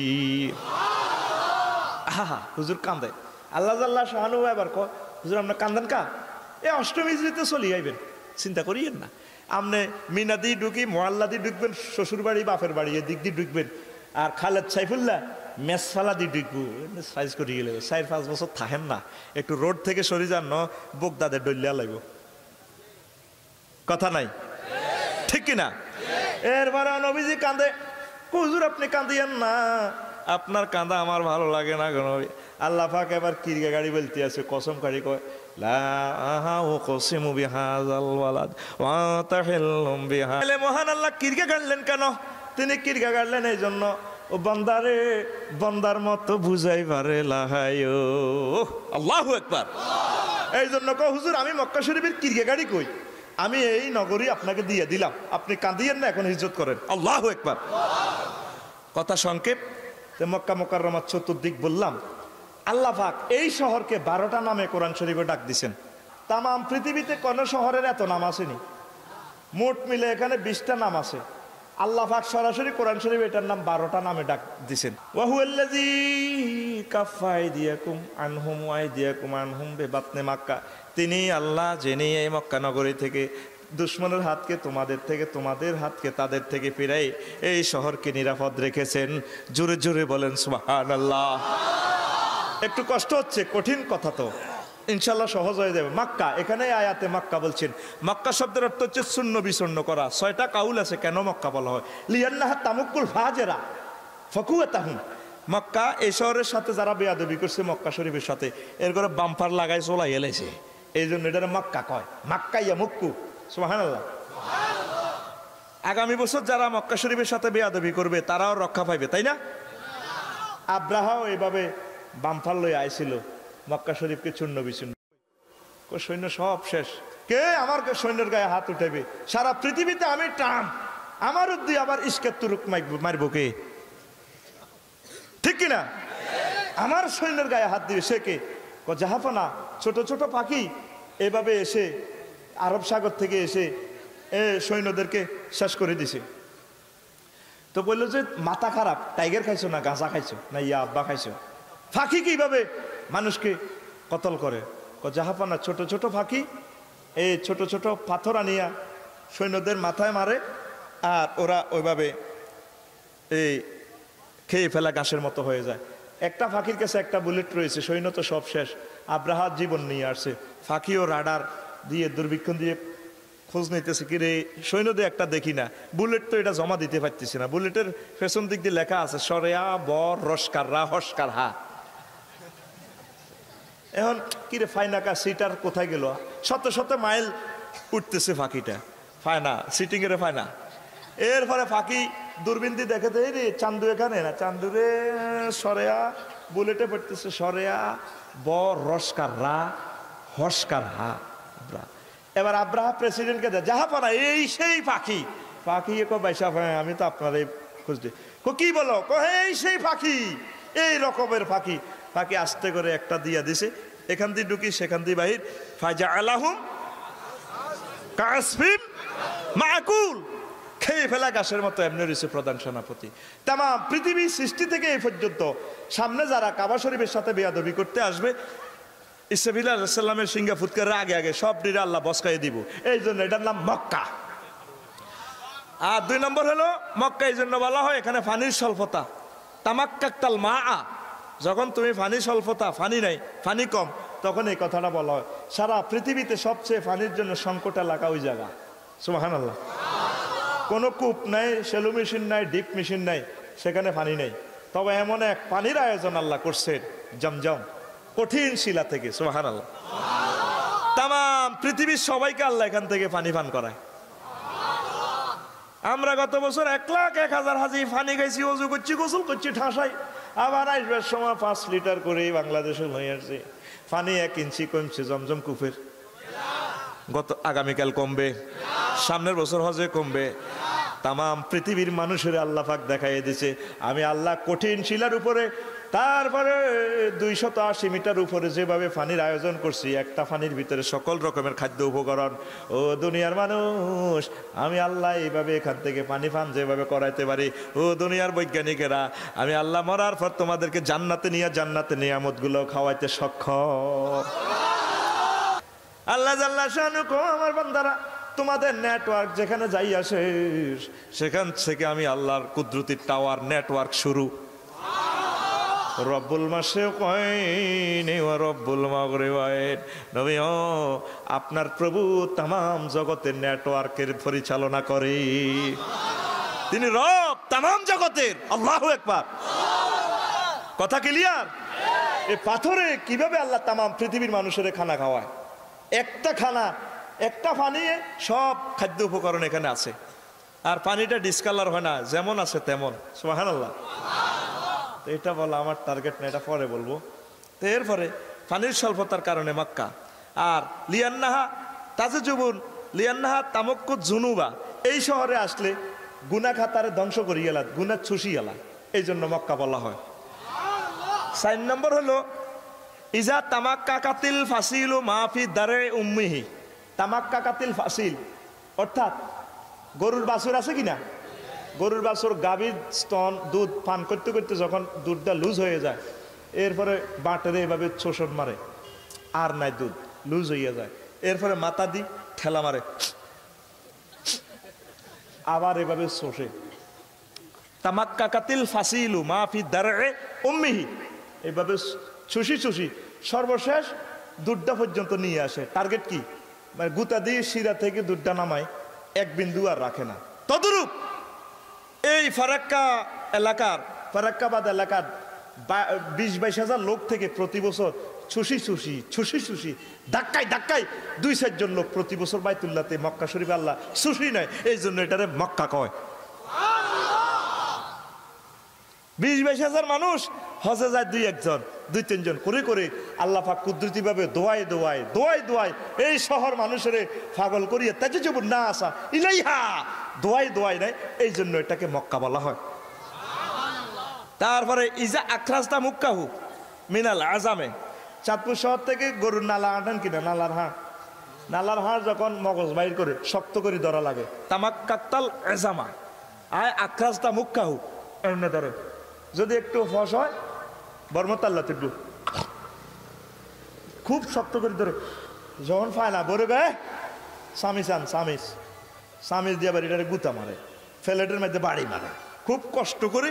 আহা, হুজুর কান্দে। আল্লাহ জাল্লাহ শাহানু এবার কয়, হুজুর আপনার কান্দেন কা? এ অষ্টমী হিজরিতে চলি আইবেন, চিন্তা করিয়েন না। আপনি মিনা দিয়ে ঢুকি, মোয়াল্লা দিয়ে ঢুকবেন, শ্বশুর বাড়ি বাপের বাড়ি এদিক দিয়ে ঢুকবেন, আর খালেদ সাইফুল্লাহ মেসফালা দিয়ে ঢুকবো, সাইজ করে গেলে 4-5 বছর থাকেন না, একটু রোড থেকে সরে যান ন, বোগদাদের ডলিয়া লাগব, কথা নাই, ঠিক কিনা? এরপরে নবীজি কান্দে, হুজুর আপনি কান্দিয়েন না, আপনার কান্দা আমার ভালো লাগে না কেন? আল্লাহ পাক এবার কিরগা গাড়ি বলতে আছে, কসম কাড়ি কয়, মহান আল্লাহ কিরগা গাড়লেন কেন? তিনি কিরগা গাড়লেন এই জন্য, ও বান্দারে বান্দার মতো বুঝাই পারে লাহায়ো, আল্লাহু আকবার। এই জন্য কয়, হুজুর আমি মক্কা শরীফের কিরগা গাড়ি কই, আমি এই নগরী আপনাকে দিয়ে দিলাম, আপনি কাঁদিয়েন না, এখন হিজরত করেন, আল্লাহু আকবার। কথা সংক্ষেপ, মক্কা মুকাররমার চতুর্দিক বললাম। আল্লাহ পাক এই শহরকে 12টা নামে কোরআন শরীফে ডাক দিছেন। তামাম পৃথিবীতে কোন শহরের এত নাম আসেনি, মোট মিলে এখানে 20টা নাম আছে। আল্লাহ পাক সরাসরি কোরআন শরীফে এটার নাম 12টা নামে ডাক দিছেন। ওয়াহুয়াল্লাযী কাফফা আইদিয়াকুম আনহুম ওয়া আইদিয়াকুম আনহুম বিবাতনি মাক্কা, তিনি আল্লাহ যিনি এই মক্কা নগরী থেকে দুশ্মনের হাতকে তোমাদের থেকে, তোমাদের হাতকে তাদের থেকে ফিরাই এই শহরকে নিরাপদ রেখেছেন। জোরে জোরে বলেন সুবহানাল্লাহ। একটু কষ্ট হচ্ছে, কঠিন কথা তো, ইনশাল্লাহ সহজ হয়ে যাবে। মাক্কা, এখানে আয়াতে মাক্কা বলছেন। মাক্কা শব্দের অর্থ হচ্ছে শূন্য বিচূর্ণ করা। 6টা কাউল আছে কেন মক্কা বলা হয়। লিয়ান্নাহা তামুকুল ফাজেরা ফাকুয়াতাহুম, মক্কা এই শহরের সাথে যারা বেয়াদবি করছে মক্কা শরীফের সাথে, এর করে বাম্পার লাগাই চলাই এলেছে, এই জন্য এটা মাক্কা কয়। মাক্কা ইয়া মুক্কু, সুবহানাল্লাহ। আগামী বছর যারা মক্কা শরীফের সাথে বেয়াদবি করবে তারাও রক্ষা পাইবে, তাই না? আব্রাহাও এইভাবে বাম্পার লই আইছিল, মক্কা শরীফকে চূর্ণ বিচূর্ণ, সৈন্য সব শেষ। কে আমার সৈন্যের গায়ে হাত উঠাবে? সারা পৃথিবীতে আমি টাম, আমার উদ্দি আবার ইস্কের তুরুক মারব কে? ঠিক কিনা? আমার সৈন্যের গায়ে হাত দিবে সে কে? জাহাফানা, ছোট ছোট পাখি এভাবে এসে আরব সাগর থেকে এসে সৈন্যদেরকে শেষ করে দিছে। তো বললো যে মাথা খারাপ, টাইগার খাইছো না গাঁজা খাইছো না ইয়া আব্বা খাইছো? ফাঁকি কিভাবে মানুষকে কতল করে? জাহাপানা, ছোট ছোট ফাঁকি, এই ছোট ছোট পাথর আনিয়া সৈন্যদের মাথায় মারে, আর ওরা ওইভাবে এই খেয়ে ফেলা ঘাসের মতো হয়ে যায়। একটা ফাঁকির কাছে একটা বুলেট রয়েছে, সৈন্য তো সব শেষ। আব্রাহার জীবন নিয়ে আসছে, ফাঁকি ও রাডার দিয়ে দুর্বীক্ষণ দিয়ে খোঁজ নিতেছে, কি রে সৈন্যদের একটা দেখি না, বুলেট তো এটা জমা দিতে পারতেছি না। বুলেটের পেছন দিক দিয়ে লেখা আছে সরেয়া বর রস্কার রা হস্কার হা। এখন কিরে ফাইনাকা সিটার কোথায় গেল? শত শত মাইল উঠতেছে ফাঁকিটা, ফায়না সিটিং এর ফায়না। এরপরে ফাঁকি দূরবীন দিয়ে দেখে দেয় রে চান্দু এখানে না, চান্দুরে সরেয়া বুলেটে পড়তেছে সরেয়া বর রস্কার রা হস্কার হা। এবার আব্রাহা প্রেসিডেন্টকে দেয়, জাহাপানা এই সেই পাখি। পাখি বাইসা আমি তো আপনারাই খুঁজতে। কি বলো? এই সেই পাখি, এই রকমের পাখি। পাখি আস্তে করে একটা দিয়া দিছে, এখান দিয়ে ঢুকি সেখান দিয়ে বাহির। ফাজা আলাহুম কাসফিম মাকুল, খেয়ে ফেলা গাছের মতো এমনি রয়েছে প্রধান সেনাপতি। তামাম পৃথিবীর সৃষ্টি থেকে এই পর্যন্ত সামনে যারা কাবা শরীফের সাথে বেয়াদবি করতে আসবে, ইসরাফিল আলাইহিস সালামের সিংহা ফুৎকারের আগে আগে সব ডিরে আল্লাহ বসকাই দিব। এই জন্য এটার নাম মক্কা। আর 2 নম্বর হলো মক্কা এই জন্য বলা হয় এখানে পানির স্বল্পতা। তামাক্কাতাল মা, যখন তুমি পানি স্বল্পতা, পানি নাই, পানি কম, তখন এই কথাটা বলা হয়। সারা পৃথিবীতে সবচেয়ে পানির জন্য সংকট এলাকা ওই জায়গা, সুবহানাল্লাহ। কোনো কূপ নাই, শ্যালো মেশিন নাই, ডিপ মেশিন নাই, সেখানে পানি নেই। তবে এমন এক পানির আয়োজন আল্লাহ করছেন জমজম, কঠিন শিলা থেকে, সুবহানাল্লাহ। তামাম পৃথিবীর সবাইকে আল্লাহ এখান থেকে পানি পান করায়। আমরা গত বছর 1,01,000 হাজি পানি খাইছি, অজু করছি, গোসল করছি ঠাসাই। আবার আসবার সময় 5 লিটার করে বাংলাদেশে হয়ে আসছে। পানি 1 ইঞ্চি কমছে জমজম কূপের, আগামীকাল কমবে। সামনের বছর হজে কমবে। তাম পৃথিবীর মানুষের আল্লাহ পাক দেখাই দিছে আমি আল্লাহ কঠিন শিলার উপরে, তারপরে 280 মিটার উপরে যেভাবে পানির আয়োজন করছি, একটা পানির ভিতরে সকল রকমের খাদ্য উপকরণ। ও দুনিয়ার মানুষ, আমি আল্লাহ এইভাবে এখান থেকে পানি পান যেভাবে করাইতে পারি। ও দুনিয়ার বৈজ্ঞানিকেরা, আমি আল্লাহ মরার পর তোমাদেরকে জান্নাতে নিয়ামতগুলো খাওয়াইতে সক্ষম। আল্লাহ জাল্লা শানু কো, আমার বান্দারা তোমাদের নেটওয়ার্ক যেখানে যাই আসে সেখান থেকে আমি আল্লাহর কুদরতির টাওয়ার নেটওয়ার্ক শুরু। রব্বুল মাশরিকাইন ওয়া রব্বুল মাগরিবাইন। নবী ও আপনার প্রভু तमाम জগতের নেটওয়ার্কের পরিচালনা করে, তিনি রব तमाम জগতের। আল্লাহু আকবার। কথা ক্লিয়ার? এই পাথরে কিভাবে আল্লাহ तमाम পৃথিবীর মানুষের খানা খাওয়ায়? একটা খানা, একটা পানি, সব খাদ্য উপকরণ এখানে আছে। আর পানিটা ডিসকালার হয় না, যেমন আছে তেমন। সুবহানাল্লাহ। এটা বলা আমার টার্গেট না, এটা পরে বলবো। তো এরপরে পানির স্বল্পতার কারণে মক্কা আর লিয়ান্নাহা তাজুবুন লিয়ান্নাহা তামাক্কু জুনুবা, এই শহরে আসলে গুনাহ খাতারে ধ্বংস করি গেলা, গুনাহ ছুসি গেলা, এই জন্য মক্কা বলা হয়। 4 নম্বর হলো ইজা তামাক্কা কাতিল ফাসিলু মাফি দারে উম্মিহি। তামাক্কা কাতিল ফাসিল অর্থাৎ গরুর বাছুর আছে কিনা, গরুর বাছুর গাভীর স্তন দুধ পান করতে করতে যখন দুধটা লুজ হয়ে যায়, এরপরে বাটেরে এভাবে শোষণ মারে, আর নাই দুধ, লুজ হয়ে যায়। এরপরে মাথা দি ঠেলা মারে, আবার এভাবে শোষে। তামাক্কা কাতিল ফাসিলু মাফি দারে উম্মিহি, এভাবে চুষি চুষি সর্বশেষ দুধটা পর্যন্ত নিয়ে আসে। টার্গেট কি? মানে গুতা দিয়ে শিরা থেকে দুধটা নামায়, এক বিন্দু আর রাখে না। তদরূপ এই ফারাক্কাবাদ এলাকার 20-22 হাজার লোক থেকে প্রতি বছর ছুষি ধাক্কায় 2-4 জন লোক প্রতি বছর বাইতুল্লাহতে মক্কা শরীফে আল্লাহ সুশি নয়, এই জন্য এটারে মক্কা কয়। 20-22 হাজার মানুষ হজে যায়, 2-1 জন করে করে আল্লাহ পাক কুদরতি ভাবে দোয়ায় এই শহর মানুষের পাগল করিয়ে তাজুবুন নাস ইলাইহা, দোয়ায় নাই, এই জন্য এটাকে মক্কা বলা হয়। তারপরে ইজা আখরাজতা মুক্কাহু মিনাল আজামে, চাঁদপুর শহর থেকে গরুর নালা আনেন কিনা, নালার হাড় যখন মগজ বাইর করে শক্ত করে ধরা লাগে, তামাক্কাতাল আজামা আয় আখরাজতা মুক্কাহু, এমনি ধরে যদি একটু ফস হয় বর্মতাল্লা একটু খুব শক্ত করে ধরে, যখন পায় না বলে গায়ে সামিস দিয়ে বাড়ি এটারে গুতা মারে, ফ্লেটের মধ্যে বাড়ি মারে, খুব কষ্ট করে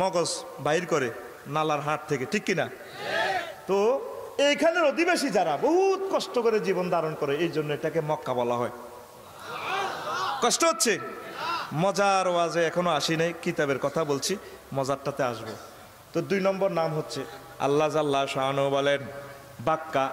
মগজ বাইর করে নালার হাট থেকে, ঠিক কিনা? তো এইখানের অধিবাসী যারা বহুত কষ্ট করে জীবন ধারণ করে, এই জন্য এটাকে মক্কা বলা হয়। কষ্ট হচ্ছে? মজার ওয়াজে এখনো আসি নাই, কিতাবের কথা বলছি, মজারটাতে আসবো। তো 2 নম্বর নাম হচ্ছে আল্লাহ জাল্লা শানু বলেন বাক্কা,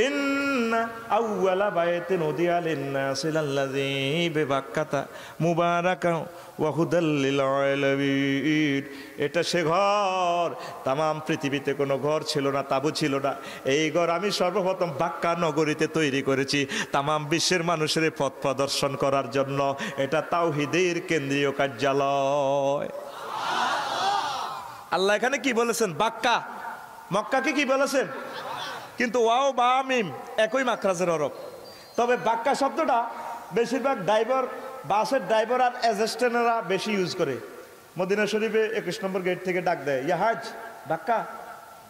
ইন্না আউওয়ালা বাইতিন উদিয়া লিন-নাসি লাল্লাযী বিবাক্কাতা মুবারাকান ওয়া হুদাল লিল আলামিন। এটা সে ঘর, তামাম পৃথিবীতে কোনো ঘর ছিল না, তাবু ছিল না। এই ঘর আমি সর্বপ্রথম বাক্কা নগরীতে তৈরি করেছি তামাম বিশ্বের মানুষের পথ প্রদর্শন করার জন্য। এটা তাওহীদের কেন্দ্রীয় কার্যালয়। আল্লাহ এখানে কি বলেছেন? বাক্কা। মক্কাকে কি বলেছেন? কিন্তু ওয়াও বা মিম একই মাখরাজের হরফ। তবে বাক্কা শব্দটা বেশিরভাগ ড্রাইভার, বাসের ড্রাইভার আর অ্যাসিস্ট্যান্টরা বেশি ইউজ করে। মদিনা শরীফে 21 নম্বর গেট থেকে ডাক দেয়, ইয়া হাজ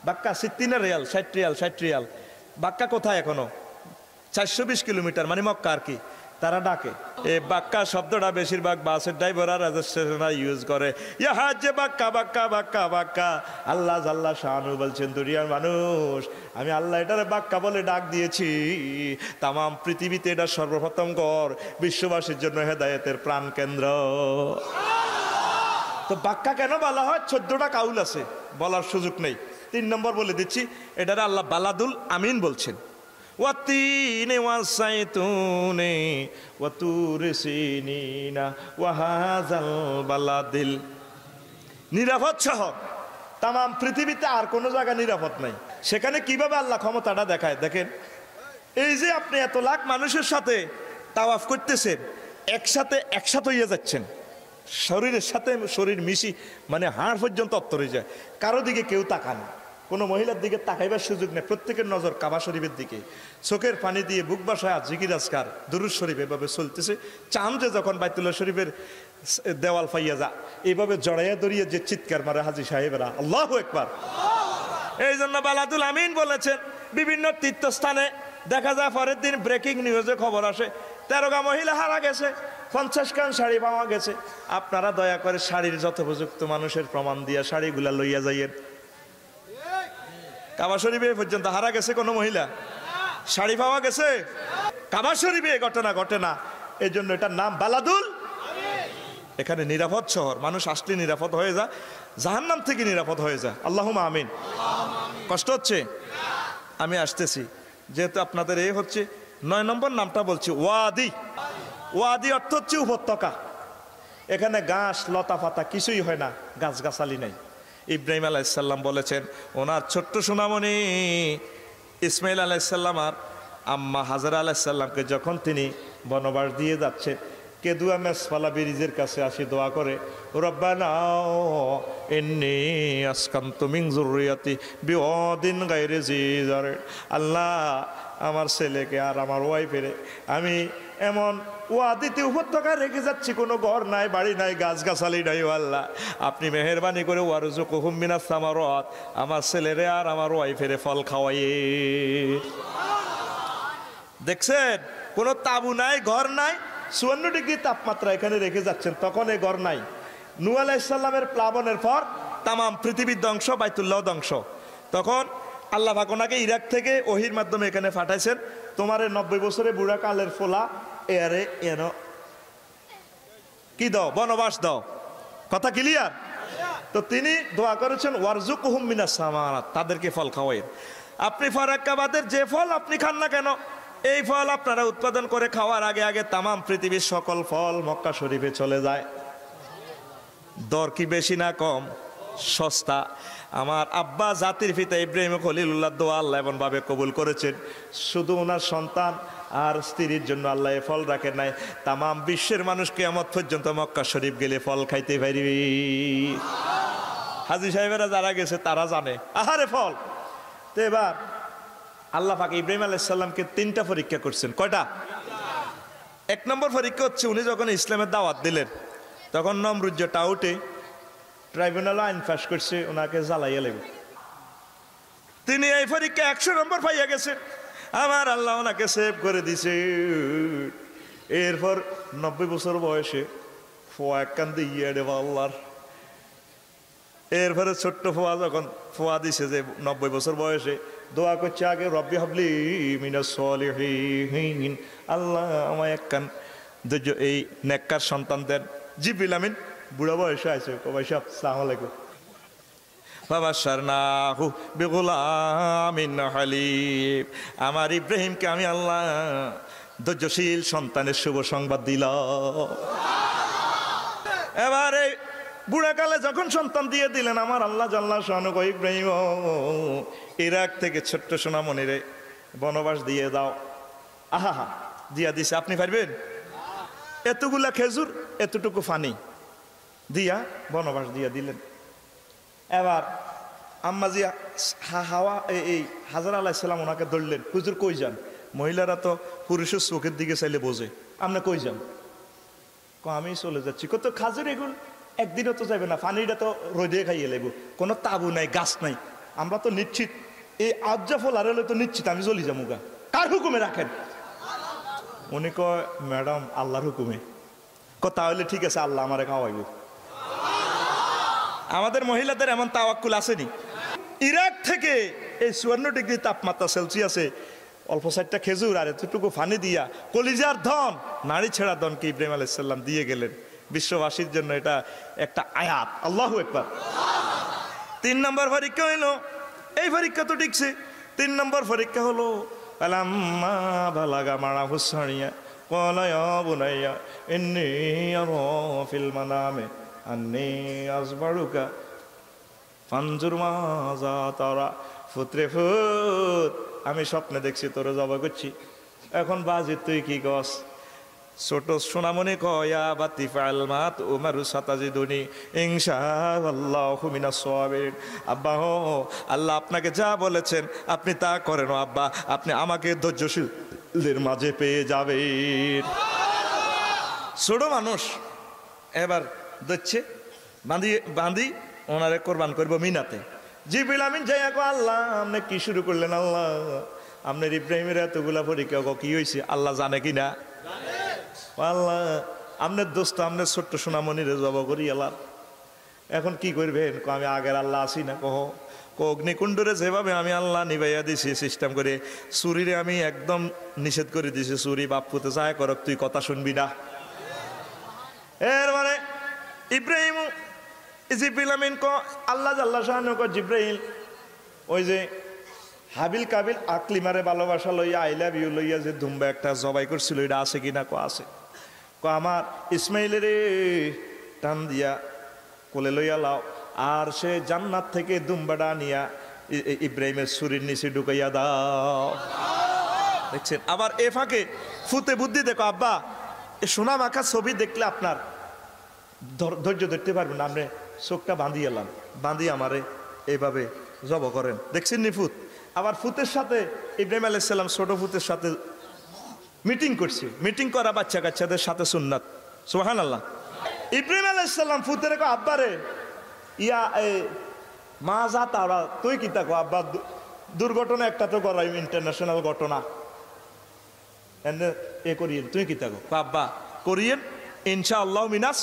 বাক্কা 60 রিয়াল 60 রিয়াল। বাক্কা কোথায়? এখনো 420 কিলোমিটার, মানে মক্কা আর কি, তারা ডাকে। এই বাক্কা শব্দটা বেশিরভাগ বাসের ড্রাইভার আর রেজিস্ট্রেশনরা ইউজ করে। ইয়া হাজ বাক্কা। আল্লাহ জাল্লা শানু বলছেন, দুনিয়ার মানুষ, আমি আল্লাহ এটারে বাক্কা বলে ডাক দিয়েছি। তামাম পৃথিবীতে এটা সর্বপ্রথম ঘর, বিশ্ববাসীর জন্য হেদায়েতের প্রাণ কেন্দ্র। তো বাক্কা কেন বলা হয়? 14টা কাউল আছে, বলার সুযোগ নেই। 3 নম্বর বলে দিচ্ছি, এটারে আল্লাহ বালাদুল আমিন বলছেন। ওয়াতিনে ওয়াসাইতুনে ওয়াতুর সিনিনা ওয়াহাজাল বালাদিল, নিরাপদ শহর। তামাম পৃথিবীতে আর কোনো জায়গা নিরাপদ নাই। সেখানে কিভাবে আল্লাহ ক্ষমতাটা দেখায় দেখেন। এই যে আপনি এত লাখ মানুষের সাথে তাওয়াফ করতেছেন, একসাথে হয়ে যাচ্ছেন, শরীরের সাথে শরীর মিশি, মানে হাড় পর্যন্ত অত্তরে যায়। কারো দিকে কেউ তাকান, কোনো মহিলার দিকে তাকাইবার সুযোগ নেই, প্রত্যেকের নজর কাবা শরীফের দিকে। চোখের পানি দিয়ে বুক বাসায় জিকির আজকার দুরূদ শরীফ এভাবে চলতেছে। চান যে যখন বাইতুল্লাহ শরীফের দেওয়াল পাইয়া যা, এইভাবে জড়াইয়া দড়িয়ে যে চিৎকার মারে হাজী সাহেবেরা, আল্লাহু আকবার। এই জন্য বালাদুল আমিন বলেছেন, বিভিন্ন তীর্থস্থানে দেখা যায় পরের দিন ব্রেকিং নিউজে খবর আসে 13 মহিলা হারা গেছে, 50 খান শাড়ি পাওয়া গেছে। আপনারা দয়া করে শাড়ির যথোপযুক্ত মানুষের প্রমাণ দিয়া শাড়িগুলা লইয়া যাইয়েন। কাবা শরীফে পর্যন্ত হারা গেছে কোনো মহিলা, শাড়ি পাওয়া গেছে? কাবা শরীফে ঘটনা ঘটে না, এই জন্য এটার নাম বালাদুল। এখানে নিরাপদ শহর, মানুষ আসলে নিরাপদ হয়ে যা, জাহান্নাম থেকে নিরাপদ হয়ে যা, আল্লাহুম্মা আমিন। কষ্ট হচ্ছে? আমি আসতেছি, যেহেতু আপনাদের এই হচ্ছে 9 নম্বর নামটা বলছি, ওয়াদি। ওয়াদি অর্থ হচ্ছে উপত্যকা। এখানে ঘাস লতা পাতা কিছুই হয় না, গাছগাছালি নাই। ইব্রাহিম আলাইহিসসালাম বলেছেন, ওনার ছোট্ট সোনামণি ইসমাইল আলাইহিসসালাম আর আম্মা হাজারা আলাইহিসসালামকে যখন তিনি বনবাস দিয়ে যাচ্ছে, কেদুয়া মেসফালা ব্রিজের কাছে আসি দোয়া করে, রব্বানা ইন্নী আসকানতু মিন যুররিয়াতি বিওয়াদিন গায়রি জি যারইন। আল্লাহ, আমার ছেলেকে আর আমার ওয়াইফের আমি এমন ওয়াদিতে উপত্যকায় রেখে যাচ্ছি, কোনো ঘর নাই, বাড়ি নাই, গাছগাছালি নাই। আল্লাহ, আপনি মেহেরবানি করে ওয়ারযুকহুম মিনাস সামারাত, আমার ছেলেরে আর আমার ওয়াইফের ফল খাওয়াইয়ে। দেখছেন, কোনো তাবু নাই, ঘর নাই, 54 ডিগ্রি তাপমাত্রা এখানে রেখে যাচ্ছেন, তখন এই ঘর নাই। নূহ আলাইহিস সালামের প্লাবনের পর তাম পৃথিবীর ধ্বংস, বাইতুল্লাহ ধ্বংস। তখন আল্লাহ পাক ওনাকে ইরাক থেকে ওহির মাধ্যমে এখানে পাঠাইছেন, তোমারে 90 বছরে বুড়া কালের ফোলা এরে এনো কি দাও, বনবাস দাও। কথা ক্লিয়ার? তো তিনি দোয়া করেছেন ওয়ারযুকহুম মিনাস সামারাত, তাদেরকে ফল খাওয়াইন। আপনি ফারাক্কাবাদের যে ফল আপনি খান না কেন, এই ফল আপনারা উৎপাদন করে খাওয়ার আগে আগে তাম পৃথিবীর সকল ফল মক্কা শরীফে চলে যায়। দর কি বেশি না কম? সস্তা। আমার আব্বা জাতির পিতা ইব্রাহিম খলিলুল্লাহ দোয়া আল্লাহ এমন ভাবে কবুল করেছেন, শুধু ওনার সন্তান আর স্ত্রীর জন্য আল্লাহ এ ফল রাখেন নাই, তাম বিশ্বের মানুষ কিয়ামত পর্যন্ত মক্কা শরীফ গেলে ফল খাইতে পারবি। হাজী সাহেবেরা যারা গেছে তারা জানে আহারে ফল। তো এবার আল্লাহ পাক ইব্রাহিম আলাইহিস সালামকে 3টা পরীক্ষা করছেন। কয়টা? 1 নম্বর পরীক্ষা হচ্ছে, উনি যখন ইসলামের দাওয়াত দিলেন তখন নমরুজ্জটা উঠে ট্রাইব্যুনাল আইন পাশ করছে, ওনাকে জ্বালাইয়া লাগবে। তিনি এই পরীক্ষা 100 নম্বর পাইয়া গেছেন, আমার আল্লাহ ওনাকে সেভ করে দিছে। এরপর 90 বছর বয়সে ফোয়া একখান দিয়ে আল্লাহর, এরপরে ছোট্ট ফোয়া যখন ফোয়া দিছে যে 90 বছর বয়সে দোয়া করছে আগে, রব্বি হাবলি মিনাস সলিহিন, আল্লাহ আমায় একখান এই নেককার সন্তান দেন। জিবরিল আমিন বুড়া বয়সে আছে, কবাই সাহেব আসসালামু আলাইকুম, ফাবাশশারনাহু বিগুলামিন হালিম, আমার ইব্রাহিমকে আমি আল্লাহ ধৈর্যশীল সন্তানের শুভ সংবাদ দিলাম। এবারে বুড়াকালে যখন সন্তান দিয়ে দিলেন, আমার আল্লাহ জাল্লা শানু কই, ইব্রাহিম ইরাক থেকে ছোট্ট সোনামণিরে বনবাস দিয়ে দাও। আহা দিয়া দিছে, আপনি পারবেন? এতগুলা খেজুর, এতটুকু পানি দিয়া বনবাস দিয়া দিলেন। এবার আম্মাজি হাওয়া এই হাজার আলাইহিস সালাম ওনাকে ধরলেন, হুজুর কই যান? মহিলারা তো পুরুষের চোখের দিকে চাইলে বোঝে, আপনি কই যান? আমি চলে যাচ্ছি। কত খাজুর এগুলো একদিনও তো যাবে না, পানিটা তো রোদে খাইয়ে লাগবে, কোনো তাবু নাই, গাছ নাই, আমরা তো নিশ্চিত এই আজ্জা ফল আর হলে তো নিশ্চিত আমি চলি যাবো গা। কার হুকুমে রাখেন? উনি কয় ম্যাডাম আল্লাহর হুকুমে। তাহলে ঠিক আছে, আল্লাহ আমারে খাওয়াইব। আমাদের মহিলাদের এমন তাওয়াক্কুল আসেনি। ইরাক থেকে এই 54 ডিগ্রি তাপমাত্রা সেলসিয়াসে অল্প 4টা খেজুর আর এতটুকু পানি দিয়া কলিজার ধন, নারী ছেড়া ধনকে ইব্রাহিম আলাইহিস সালাম দিয়ে গেলেন। বিশ্ববাসীর জন্য এটা একটা আয়াত। আল্লাহু আকবার। 3 নম্বর পরীক্ষা হইল, এই পরীক্ষা তো ঠিকছে। 3 নম্বর পরীক্ষা হলো আলাম্মা বালাগা মারা হুসানিয়া ক্বালা ইয়া বুনাইয়া ইন্নী আরা ফিল মানামে আন্নী আযবারুকা ফানজুর মাযা তারা। পুত্রে পুত, আমি স্বপ্নে দেখছি তোরে জবাই করছি, এখন বাজি তুই কি কস? ছোট সোনামণি কয়া বা তিফাল মাত উমারু সাতাজিদুনি ইনশাআল্লাহু মিনাস সাবিরিন। আব্বা হো, আল্লাহ আপনাকে যা বলেছেন আপনি তা করেন আব্বা, আপনি আমাকে ধৈর্যশীলদের মাঝে পেয়ে যাবেন। ছোট মানুষ এবার দেখছে বাঁধি ওনারে কোরবান করবো মিনাতে। জিবরিল আমিন যাই আল্লাহ আপনি কি শুরু করলেন? আল্লাহ আপনার ইব্রাহিমের এতগুলা পরীক্ষা কি হয়েছে আল্লাহ জানে কি না? আল্লাহ আপনার দোস্ত আপনার ছোট্ট সোনামণিরে জব করি আল্লাহ, এখন কি করবেন? আমি আগের আল্লাহ আসি না কহ অগ্নিকুণ্ডরে যেভাবে আমি আল্লাহ নিবাইয়া দিছি সিস্টেম করে, চুরিরে আমি একদম নিষেধ করে দিছি, চুরি বাপুতে যায় করক, তুই কথা শুনবি না। এর মানে ইব্রাহিম জিবরিল আমিন ক আল্লাহ জাল্লা শাহানু ক জিবরাইল ওই যে হাবিল কাবিল আকলিমারে ভালোবাসা লইয়া আই লাভ ইউ লইয়া যে ধুমবা একটা জবাই করছিল, এটা আছে কিনা? ক আছে। ক আমার ইসমাইলের টান দিয়া কোলে লইয়া লাও, আর সে জান্নাত থেকে দুম্বাটা নিয়া ইব্রাহিমের ছুরির নিচে ঢুকাইয়া দাও। দেখছেন? আবার এ ফাঁকে ফুতে বুদ্ধি দেখো, আব্বা এ সোনা মাখা ছবি দেখলে আপনার ধৈর্য ধরতে পারবেন না, আপনি চোখটা বাঁধিয়ে এলাম, বাঁধিয়ে আমারে এইভাবে জব করেন। দেখছেন নি ফুত? আবার ফুতের সাথে ইব্রাহিম আলাইহিস সালাম ছোট ফুতের সাথে মিটিং করছে, মিটিং করা বাচ্চা কাচ্চাদের সাথে সুন্নাত। সুবহানাল্লাহ। ইব্রাহিম আলাইহিস সালাম ফুতের কো আব্বারে ইয়া মা যা তারা তুই কি তাকো আব্বা দুর্ঘটনা একটা তো করাই ইন্টারন্যাশনাল ঘটনা এনে এ করিয়েন, তুই কি তাকো আব্বা করিয়েন ইনশাআল্লাহ মিনাস,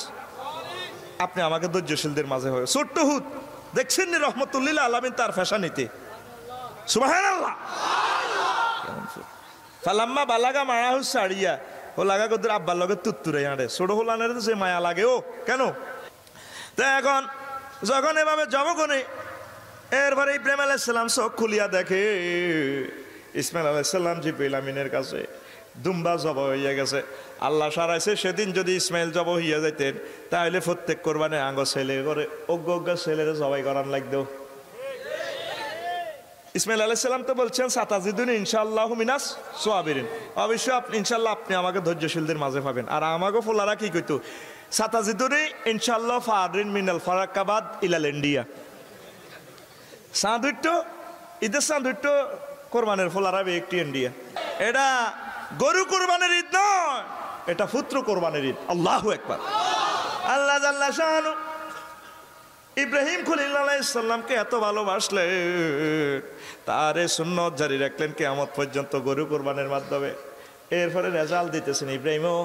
আপনি আমাকে ধৈর্যশীলদের মাঝে হয়। ছোট্ট হুত দেখছেন নি রহমতুল্লিল আলামিন তার ফ্যাশানিতে। সুবহানাল্লাহ। ফালাম্মা বালাগা মায়াহু সাড়িয়া ও লাগা কদর আব্বার লগে তুত্তুরে আড়ে ছোট হোলানের যে মায়া লাগে ও কেন? তো এখন যখন এভাবে জবগণে এরপরে ইব্রাহিম আলাইহিস সালাম চোখ খুলিয়া দেখে ইসমাইল আলাইহিস সালাম জিবরিল আমিনের কাছে দুম্বা জব হইয়া গেছে। আল্লাহ সারাইছে সেদিন যদি ইসমাইল জব হইয়া যাইতেন তাহলে প্রত্যেক কোরবানে আঙ্গ ছেলে করে অজ্ঞ ছেলের জবাই করার লাগতো। ইসমাইল আলাইহিস সালাম তো বলছেন সাতাজিদুন ইনশাআল্লাহু মিনাস সাবিরিন, অবশ্যই আপনি ইনশাআল্লাহ আপনি আমাকে ধৈর্যশীলদের মাঝে পাবেন। আর আমাকে ফোলারা কি কইতো? সাতাজিদুনি ইনশাআল্লাহ ফারিন মিনাল ফারাকাবাদ ইলাল ইন্ডিয়া। সাঁদুট্ট ঈদের সাঁদুট্ট কোরবানের ফোলারা একটি ইন্ডিয়া। এটা গরু কোরবানের ঈদ নয়, এটা পুত্র কোরবানের ঈদ। আল্লাহু আকবার। আল্লাহ জাল্লা শানু ইব্রাহিম খলিল আলাইহিস সালামকে এত ভালোবাসলেন, তারে সুন্নত জারি রাখলেন কিয়ামত পর্যন্ত গরু কোরবানের মাধ্যমে। এরপরে রেজাল্ট দিতেছেন, ইব্রাহিমও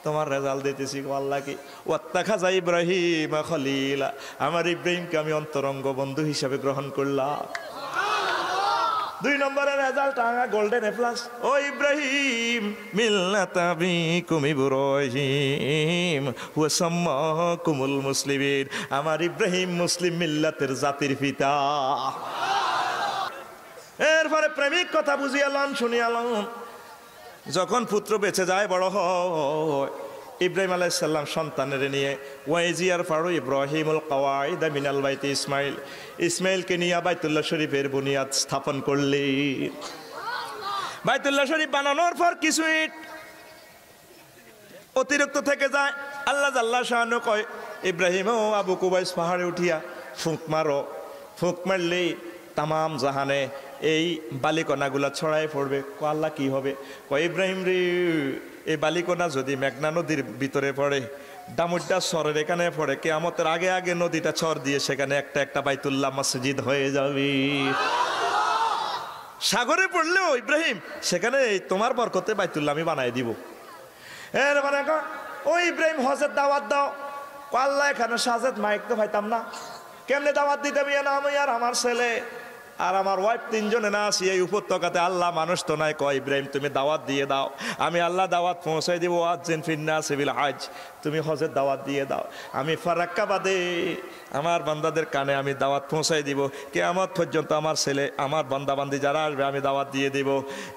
তোমার রেজাল্ট দিতেছি। আল্লাহ কি ওয়াত্তাখাযা ইব্রাহিম খলিলা, আমার ইব্রাহিমকে আমি অন্তরঙ্গ বন্ধু হিসাবে গ্রহণ করলাম। 2 নম্বরের রেজাল্ট আঙা গোল্ডেন এ প্লাস। ও ইব্রাহিম মিল্লাতা বিকুম ইব্রাহিম ওয়া সাম্মাকুমুল মুসলিমিন, আমার ইব্রাহিম মুসলিম মিল্লাতের জাতির পিতা। এরপরে প্রেমিক কথা বুঝিয়ালাম শুনিয়ালাম, যখন পুত্র বেঁচে যায় বড় হয় ইব্রাহিম আলাইহিস সালাম সন্তানের নিয়ে ওয়াইজিয়ার ফারু ইব্রাহিমুল কাওয়াইদা মিনাল বাইতি ইসমাইল, ইসমাইলকে নিয়ে বাইতুল্লাহ শরীফের বুনিয়াদ স্থাপন করলেন। বাইতুল্লাহ শরীফ বানানোর পর কিছু ইট অতিরিক্ত থেকে যায়। আল্লাহ জাল্লা শাহানু কয় ইব্রাহিম ও আবু কুবাইস পাহাড়ে উঠিয়া ফুঁক মারো, ফুঁক মারলেই তামাম জাহানে এই বালিকণাগুলা ছড়াই পড়বে। আল্লাহ কি হবে? কয় ইব্রাহিম রে এই বালিকণা যদি মেঘনা নদীর ভিতরে পড়ে, দামুড্ডা চরের এখানে পড়ে, কিয়ামতের আগে আগে নদীটা চর দিয়ে সেখানে একটা একটা বাইতুল্লাহ মসজিদ হয়ে যাবে। সাগরে পড়লেও ইব্রাহিম সেখানে তোমার বরকতে বাইতুল্লাহ আমি বানাই দিব। এর মানে ওই ইব্রাহিম হজের দাওয়াত দাও। আল্লাহ এখানে সাজেদ মাইক তো পাইতাম না, কেমনে দাওয়াত দিতাম? ইয়া না আমি আর আমার ছেলে আর আমার ওয়াইফ 3 জনে না আছি এই উপত্যকাতে। আল্লাহ মানুষ তো নাই। কয় ইব্রাহিম তুমি দাওয়াত দিয়ে দাও, আমি আল্লাহ দাওয়াত পৌঁছাই দিব। আযিন ফিন্নাস বিল হজ, তুমি হজের দাওয়াত দিয়ে দাও। আমি ফারাক্কাবাদে আমার বান্দাদের কানে আমি দাওয়াত পৌঁছাই দিব। কিয়ামত পর্যন্ত আমার ছেলে আমার বান্দাবান্দি যারা আসবে আমি দাওয়াত দিয়ে দিব।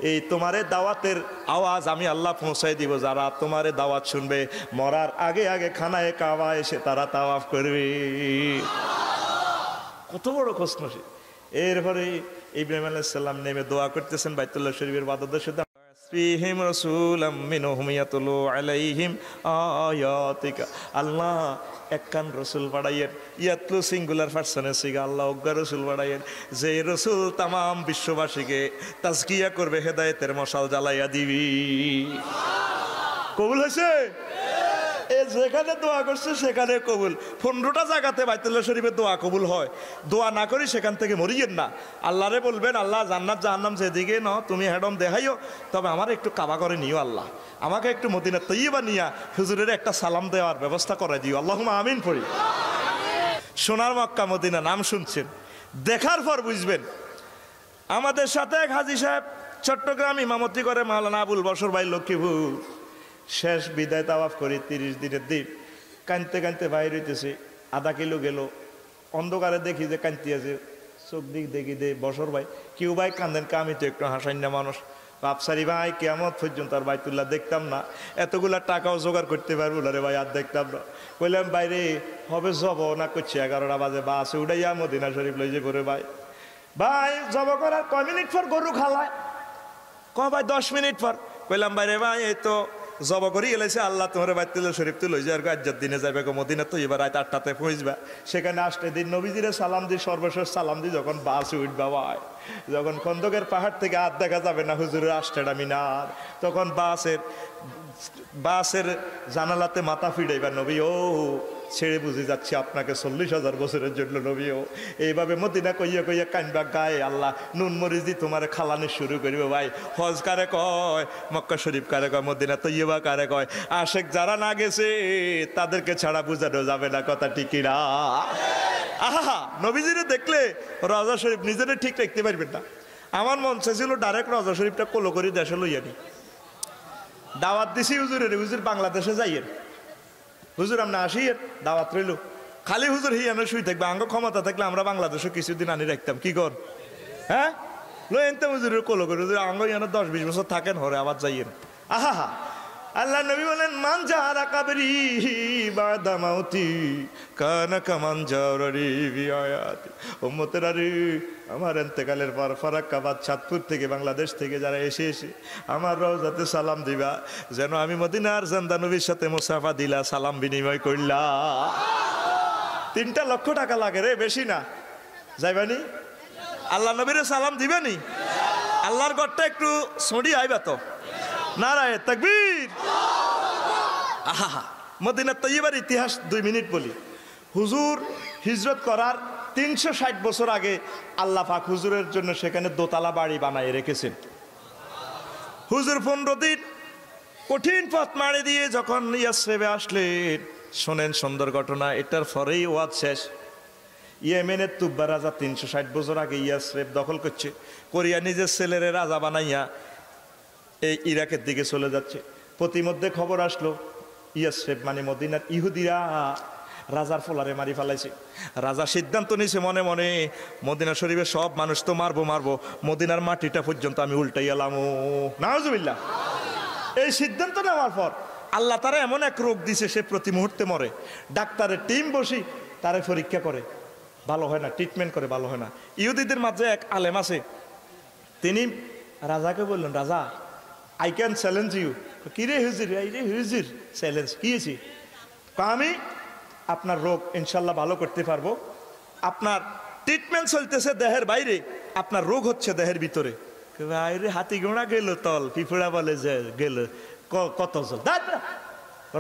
এই তোমারে দাওয়াতের আওয়াজ আমি আল্লাহ পৌঁছাই দিব। যারা তোমারে দাওয়াত শুনবে মরার আগে আগে খানায় কাবা এসে তারা তাওয়াফ করবে। কত বড় খুশনসিব। এরপরে ইব্রাহিম আলাইহিস সালাম নেমে দোয়া করতেছেন বাইতুল্লাহ শরীফের বাদদের সাথে। ফীহিম রাসূলাম মিনহুম ইয়াতলু আলাইহিম আয়াতিকা। আল্লাহ একখান রসুল পাঠাইয়েন, ইয়াতলু সিঙ্গুলার পার্সনে সিগা, আল্লাহ অজ্ঞা রসুল পাঠাইয়েন, যে রসুল তামাম বিশ্ববাসীকে তাজকিয়া করবে, হেদায়েতের মশাল জ্বালাইয়া দিবি। কবুল হয়েছে? এ যেখানে দোয়া করছে সেখানে কবুল। 15টা জায়গাতে বাইতুল্লাহ শরীফে দোয়া কবুল হয়। দোয়া না করি সেখান থেকে মরিয়েন না। আল্লাহরে বলবেন, আল্লাহ জান্নাত জাহান্নাম যেদিকে ন তুমি হেডম দেখাইও, তবে আমার একটু কাবা করে নিও আল্লাহ, আমাকে একটু মদিনা তৈয়বা নিয়া হুজুরের একটা সালাম দেওয়ার ব্যবস্থা করে দিও। আল্লাহুম্মা আমিন পড়ি। সোনার মক্কা মদিনা নাম শুনছেন, দেখার পর বুঝবেন। আমাদের সাথে এক হাজী সাহেব চট্টগ্রাম ইমামতি করে, মাওলানা আবুল বশর ভাই লক্ষ্মীপুর। শেষ বিদায় তাওয়াফ করি 30 দিনের দিন, কাঁদতে কাঁদতে বাইর হইতেছে, আধা কিলো গেল, অন্ধকারে দেখি যে কাঁদতে আছে, চোখ দিক দেখি দে বশর ভাই, কেউ ভাই কান্দেন কা, আমি তো একটু হাসাইন না মানুষ, বাপসারি ভাই কেমন পর্যন্ত আর বাইতুল্লাহ দেখতাম না, এতগুলা টাকাও জোগাড় করতে পারবো না রে ভাই, আর দেখতাম না। বললাম বাইরে হবে জব না করছে, 11টা বাজে বাসে উঠাইয়া মদিনা শরীফ লই যে করে ভাই, ভাই জব করার কয় মিনিট পর গরু খালায়, ভাই 10 মিনিট পর। কইলাম বাইরে ভাই এই তো জব করি এলাইছে, আল্লাহ তোমার বাইতুল্লাহ শরীফ তুই লই যা, আর আজ্জার দিনে যাবে মদিনা, তো এবার রাত 8টাতে পৌঁছবা, সেখানে 8টে দিন নবীজিরে সালাম দি, সর্বশেষ সালাম দি, যখন বাসে উঠবা ভাই, যখন খন্দকের পাহাড় থেকে আর দেখা যাবে না হুজুরের 8টা মিনার, তখন বাসের জানালাতে মাথা ফিরাইবা, নবী ও ছেড়ে বুঝে যাচ্ছে আপনাকে 40,000 বছরের জন্য নবী ও, এইভাবে মদিনা কইয়া কইয়া কানবা গায়ে, আল্লাহ নুন মরিচ দি তোমার খালানি শুরু করিবে ভাই। হজ কারে কয়, মক্কা শরীফ কারে কয়, মদিনা তৈয়বা কারে কয়, আশেক যারা না গেছে তাদেরকে ছাড়া বুঝানো যাবে না, কথা ঠিকই না? আহা, নবীজিরে দেখলে রওজা শরীফ নিজেরা ঠিক রাখতে পারবেন না। আমার মন চাইছিল ডাইরেক্ট রওজা শরীফটা কোলো করি দেশে লইয়া নি, দাওয়াত দিছি হুজুরের, হুজুর বাংলাদেশে যাইয়েন, হুজুর আমরা আসি, দাওয়াত রইল, খালি হুজুর হিয়ানো শুই থাকবে, আঙ্গ ক্ষমতা থাকলে আমরা বাংলাদেশে কিছুদিন আনি রাখতাম, কি কর, হ্যাঁ লই এনতাম হুজুরের কোলো করে, হুজুর আঙ্গ ইয়ানো 10-20 বছর থাকেন, হরে আবার যাইয়েন। আহা, আল্লাহ নবী বলেন, মান যারা কাবরি বাদা মাউতি কানা কামান জাওরারি বিআয়াতি। উম্মতেরা রে, আমার ইন্তেকালের পর ফারাক্কাবাদ চাঁদপুর থেকে বাংলাদেশ থেকে যারা এসে আমার রওজাতে সালাম দিবা, যেন আমি মদিনার জিন্দা নবীর সাথে মুসাফা দিলা, সালাম বিনিময় করলা। 3 লক্ষ টাকা লাগে রে, বেশি না, যাইবানি আল্লাহ নবীরে সালাম দিবানি, আল্লাহর ঘরটা একটু ছড়ি আইবা তো, নারায়ে তাকবীর। আহা, মদিনা তৈয়বার ইতিহাস 2 মিনিট বলি। হুজুর হিজরত করার 360 বছর আগে আল্লাহ পাক হুজুরের জন্য সেখানে দোতলা বাড়ি বানায় রেখেছেন। হুজুর 15 দিন কঠিন পথ মারি দিয়ে যখন ইয়াসরিবে আসলেন, শোনেন সুন্দর ঘটনা, এটার পরেই ওয়াজ শেষ। ইয়েমেনের তুব্বা রাজা 360 বছর আগে ইয়াসরিব দখল করছে, কোরিয়া নিজের ছেলেরে রাজা বানাইয়া এই ইরাকের দিকে চলে যাচ্ছে। প্রতিমধ্যে খবর আসলো ইয়াসরিব মানে মদিনার ইহুদিরা রাজার ফলারে মারি ফেলাইছে। রাজা সিদ্ধান্ত নিয়েছে মনে মনে, মদিনা শরীফের সব মানুষ তো মারবো, মদিনার মাটিটা পর্যন্ত আমি উল্টাই এলাম। নাউজুবিল্লাহ। এই সিদ্ধান্ত নেওয়ার পর আল্লাহ তারা এমন এক রোগ দিছে, সে প্রতি মুহূর্তে মরে। ডাক্তারের টিম বসি তারে পরীক্ষা করে, ভালো হয় না, ট্রিটমেন্ট করে, ভালো হয় না। ইহুদিদের মাঝে এক আলেম আছে, তিনি রাজাকে বললেন, রাজা আই ক্যান চ্যালেঞ্জ ইউ। কিরে হুজুর, এই রে হুজুর চ্যালেঞ্জ কিয়েছি, আমি আপনার রোগ ইনশাল্লাহ ভালো করতে পারবো। আপনার ট্রিটমেন্ট চলতেছে দেহের বাইরে, আপনার রোগ হচ্ছে দেহের ভিতরে। বাইরে হাতি ঘোড়া গেল তল, পিঁপড়া বলে যে গেল কত জল।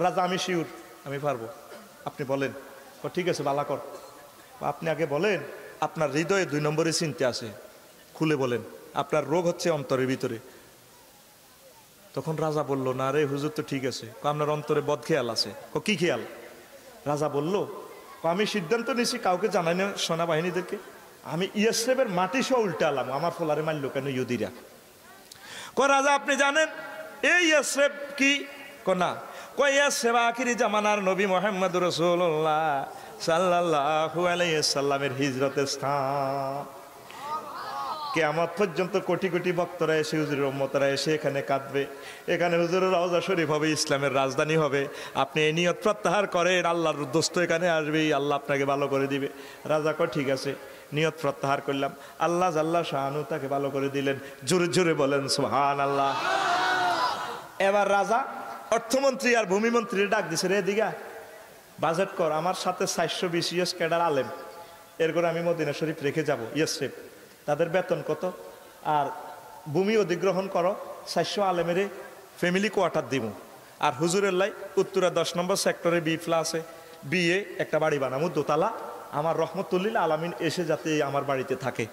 রাজা আমি শিওর, আমি পারবো, আপনি বলেন। ঠিক আছে বালা কর, আপনি আগে বলেন আপনার হৃদয়ে 2 নম্বরে চিন্তা আছে, খুলে বলেন আপনার রোগ হচ্ছে অন্তরের ভিতরে। তখন রাজা বলল, না রে হুজুর তো ঠিক আছে, আপনার অন্তরে বদ খেয়াল আছে। কি খেয়াল? রাজা বলল, আমি সিদ্ধান্ত নিয়েছি কাউকে জানাই না সেনাবাহিনীদেরকে, আমি ইয়াসরিবের মাটি সহ উল্টালাম, আমার ফলারে মারল কেন ইহুদিরা। রাজা আপনি জানেন এই ইয়াসরিব কি? না, ইয়াসরিব আখিরি জামানার নবী মুহাম্মদ রাসূলুল্লাহ সাল্লাল্লাহু আলাইহি সাল্লামের হিজরতের স্থান। কিয়ামত পর্যন্ত কোটি কোটি ভক্তরা এসে, হুজুরের উম্মতরা এসে এখানে কাঁদবে, এখানে হুজুরের রওজা শরীফ হবে, ইসলামের রাজধানী হবে। আপনি এই নিয়ত প্রত্যাহার করেন, আল্লাহর দোস্ত এখানে আসবে, আল্লাহ আপনাকে ভালো করে দিবে। রাজা কয় ঠিক আছে, নিয়ত প্রত্যাহার করলাম। আল্লাহ জাল্লা শাহানু তাকে ভালো করে দিলেন। জোরে জোরে বলেন সুবহানাল্লাহ। এবার রাজা অর্থমন্ত্রী আর ভূমিমন্ত্রীর ডাক দিছে, রে দিঘা বাজেট কর, আমার সাথে 420 ইয়েস ক্যাডার আলেম, এরপর আমি মদিনা শরীফ রেখে যাব ইয়েসরিফ, তাদের বেতন কত, আর ভূমি অধিগ্রহণ করো 400 আলেমের ফ্যামিলি কোয়ার্টার দিব, আর হুজুরের লাই উত্তরা 10 নম্বর সেক্টরে বি প্লাসে বিয়ে একটা বাড়ি বানাবো দোতলা, আমার রহমতুল্লিল আলামিন এসে যাতে আমার বাড়িতে থাকে।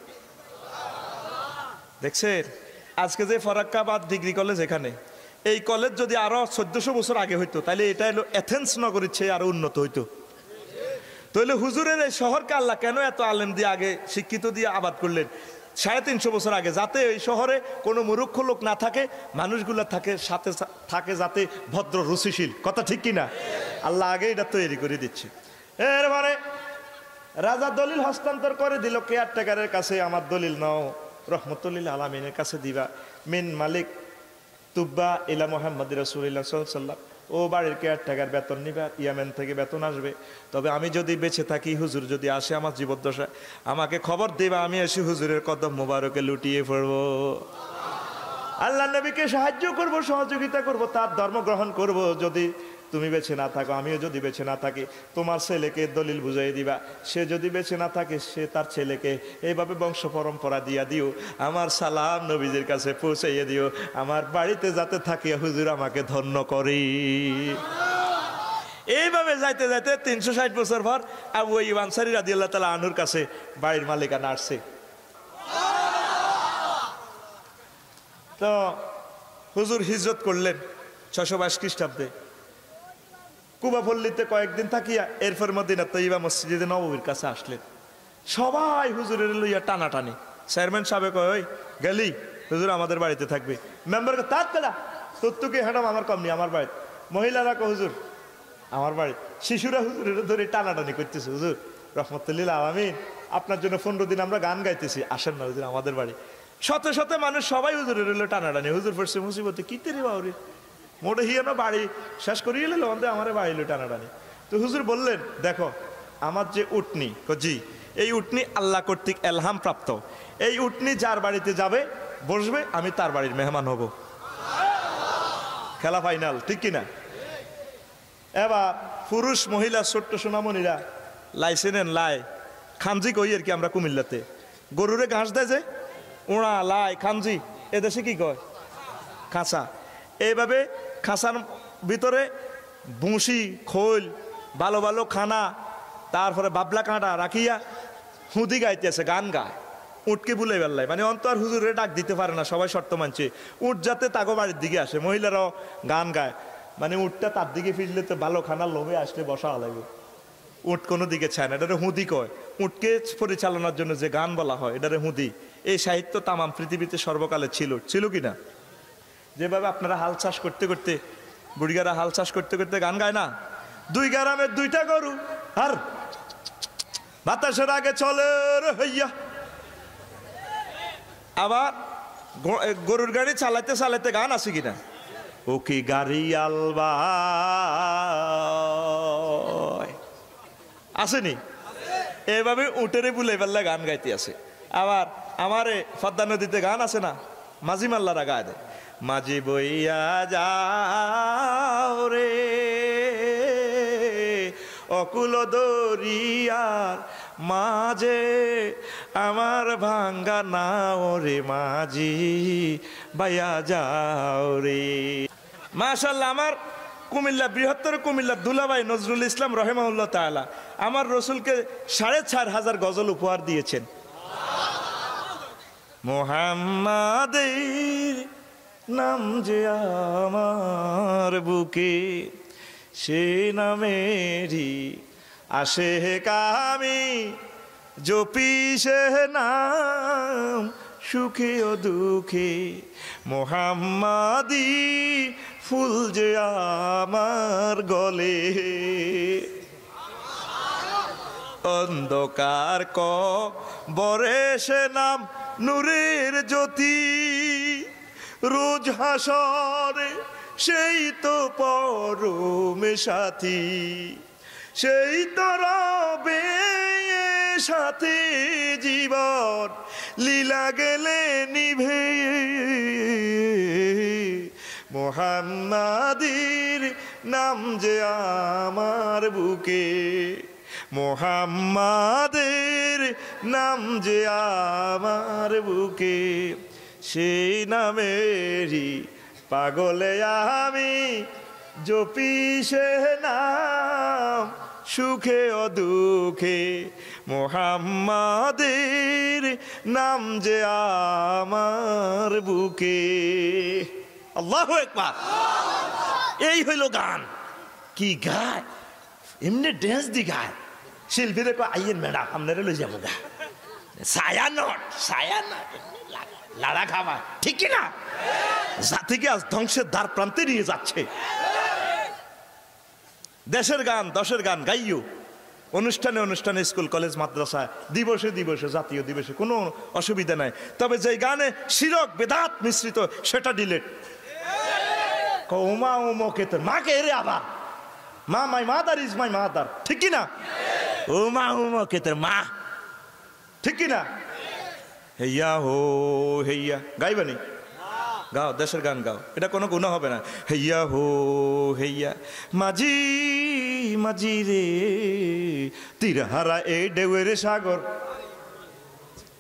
দেখছেন আজকে যে ফরাক্কাবাদ ডিগ্রি কলেজ, এখানে এই কলেজ যদি আরো 1400 বছর আগে হইতো তাহলে এটা হলো এথেন্স নগরীর চেয়ে আরো উন্নত হইতো। তাহলে হুজুরের এই শহরকে আল্লাহ কেন এত আলেম দিয়ে আগে শিক্ষিত দিয়ে আবাদ করলেন 350 বছর আগে, যাতে এই শহরে কোনো মূর্খ লোক না থাকে, মানুষগুলো থাকে সাথে থাকে যাতে ভদ্র রুচিশীল, কথা ঠিক কিনা? আল্লাহ আগে এটা তৈরি করে দিচ্ছে। এরপরে রাজা দলিল হস্তান্তর করে দিল কেয়ারটেকারের কাছে, আমার দলিল নাও রহমতুল্লিল আলামিনের কাছে দিবা, মিন মালিক তুব্বা ইলা মুহাম্মদ রাসূলুল্লাহ সাল্লাল্লাহু আলাইহি ওয়াসাল্লাম, ও বাড়ির কেয়ারটেকার বেতন নিবা, ইয়ামেন থেকে বেতন আসবে, তবে আমি যদি বেঁচে থাকি, হুজুর যদি আসে আমার জীবদ্দশায়, আমাকে খবর দিবা, আমি এসে হুজুরের কদম মোবারকে লুটিয়ে পড়বো, আল্লাহ নবীকে সাহায্য করব, সহযোগিতা করব, তার ধর্ম গ্রহণ করব। যদি তুমি বেঁচে না থাকো, আমিও যদি বেঁচে না থাকি, তোমার ছেলেকে দলিল বুঝাই দিবা, সে যদি বেঁচে না থাকে সে তার ছেলেকে এইভাবে বংশ পরম্পরা দিয়া দিও, আমার সালাম নবীজির কাছে পৌঁছাইয়ে দিও, আমার বাড়িতে যাতে থাকে হুজুর আমাকে ধন্য করি। এইভাবে যাইতে যাইতে 360 বছর পর আবু আইয়ুব আনসারী রাদিয়াল্লাহু তাআলা আনহুর কাছে বাড়ির মালিকানা আসছে। তো হুজুর হিজরত করলেন 622 খ্রিস্টাব্দে, কুবাপল্লীতে কয়েকদিন থাকিয়া এরপর মদিনা তৈয়বা মসজিদে নববীর কাছে আসলেন। সবাই হুজুরের লইয়া টানাটানি, চেয়ারম্যান সাহেব কয়, ওই গেলি হুজুর আমাদের বাড়িতে থাকবে, মেম্বারকে তার কেলা তোর তোকে হ্যাডাম আমার কম নেই আমার বাড়িতে, মহিলারা কো হুজুর আমার বাড়ি, শিশুরা হুজুরের ধরে টানাটানি করতেছে, হুজুর রহমতুল্লিল আলামিন আপনার জন্য 15 দিন আমরা গান গাইতেছি, আসেন না হুজুর আমাদের বাড়ি। শত শত মানুষ সবাই হুজুরের হলো টানাটানি, হুজুর পড়ছে মুসিবতে কি তেরি বাউরি মোটে হিয়া না বাড়ি শেষ করিয়ে এলো আমাদের আমার বাড়ি এলো টানাটানি। তো হুজুর বললেন, দেখো আমার যে উটনি, জি এই উটনি আল্লাহ কর্তৃক এলহাম প্রাপ্ত, এই উটনি যার বাড়িতে যাবে বসবে আমি তার বাড়ির মেহমান হব। খেলা ফাইনাল, ঠিক কিনা? এবার পুরুষ মহিলা ছোট্ট সোনামণিরা লাইসেনেন লাই খানজি কই আর কি আমরা কুমিল্লাতে, গরুরে ঘাস দেয় যে ওড়া লাই খানজি, এদেশে কি কয় খাঁচা, এইভাবে খাঁচার ভিতরে ভুসি খোল ভালো ভালো খানা, তারপরে বাবলা কাঁটা রাখিয়া হুদি গাইতেছে, গান গায়, উঠকে বুলে বেল্লাই, মানে অন্তর হুজুরে ডাক দিতে পারে না, সবাই শর্ত মানছে উঠ যাতে তাগো বাড়ির দিকে আসে, মহিলারাও গান গায়, মানে উঠটা তার দিকে ফিরলে তো ভালো খানার লোভে আসলে বসা লাগবে, উঠ কোনো দিকে চায় না, এটারে হুদি কয়, উঠকে পরিচালনার জন্য যে গান বলা হয় এটারে হুদি। এই সাহিত্য তামাম পৃথিবীতে সর্বকালে ছিল কি না? যেভাবে আপনারা হাল চাষ করতে করতে, বুড়িগারা হাল চাষ করতে করতে গান গায় না, 2 গ্রামের 2টা গরু আর বাতাসের আগে চলে হইয়া, আবার গরুর গাড়ি চালাইতে চালাইতে গান আছে কিনা, ও কি গাড়ি আলবা আসেনি, এভাবে উটেরে বুলে বেল্লা গান গাইতে আছে। আবার আমারে পদ্মা নদীতে গান আছে না, মাঝি মাল্লারা গায়ে দেয়, মাঝি বইয়া যাও রে অকুল দরিয়ার মাঝে আমার ভাঙ্গা নাও রে মাঝি বাইয়া যাও রে। মাশাআল্লাহ, আমার কুমিল্লা বৃহত্তর কুমিল্লার দুলাভাই নজরুল ইসলাম রহিমাহুল্লাহ তাআলা আমার রসুলকে 4,500 গজল উপহার দিয়েছেন। মুহাম্মাদের নাম যে আমার বুকে সে নামেরই আসে কামি জপি সে নাম সুখে ও দুঃখে, মুহাম্মাদি ফুল যে আমার গলে, অন্ধকার কবরে সে নাম নূরের জ্যোতি, রোজ হাসরে সেই তো পরমে সাথী, সেই তো রবে সাথে জীবন লীলা গেলে নিভে, মোহাম্মদের নাম যে আমার বুকে, মোহাম্মদের নাম যে আমার বুকে, সেই নামেরই পাগলে আমি জপি সে নাম সুখে ও দুঃখে, মোহাম্মদের নাম যে আমার বুকে। আল্লাহু আকবার। এই হইল গান। কি গায়? এমনি ড্যান্স দি গায়। শিল্পীরে কো আইয়েন ম্যাডাম আপনারা লই যাবো গা, ছায়া নট ছায়া নট লাড়া খাবার, ঠিক কি না? জাতিকে আজ ধ্বংসের দ্বার প্রান্তে নিয়ে যাচ্ছে। দেশের গান দশের গান গাইও, অনুষ্ঠানে অনুষ্ঠানে, স্কুল কলেজ মাদ্রাসা, দিবসে দিবসে, জাতীয় দিবসে কোনো অসুবিধা নাই। তবে যে গানে শিরক বেদাত মিশ্রিত সেটা ডিলেট। ওমা ওমকে তোর মাকে রে আবার, মা my mother is my mother, ঠিক কি না? ওমা ওমকে তোর মা, ঠিক কি না? হেইয়া হো হেইয়া গাইবানি, গাও দেশের গান গাও, এটা কোনো গুনাহ হবে না। হেইয়া হো হেইয়া মাঝি মাঝি রে তীরহারা এই ঢেউয়ের সাগর,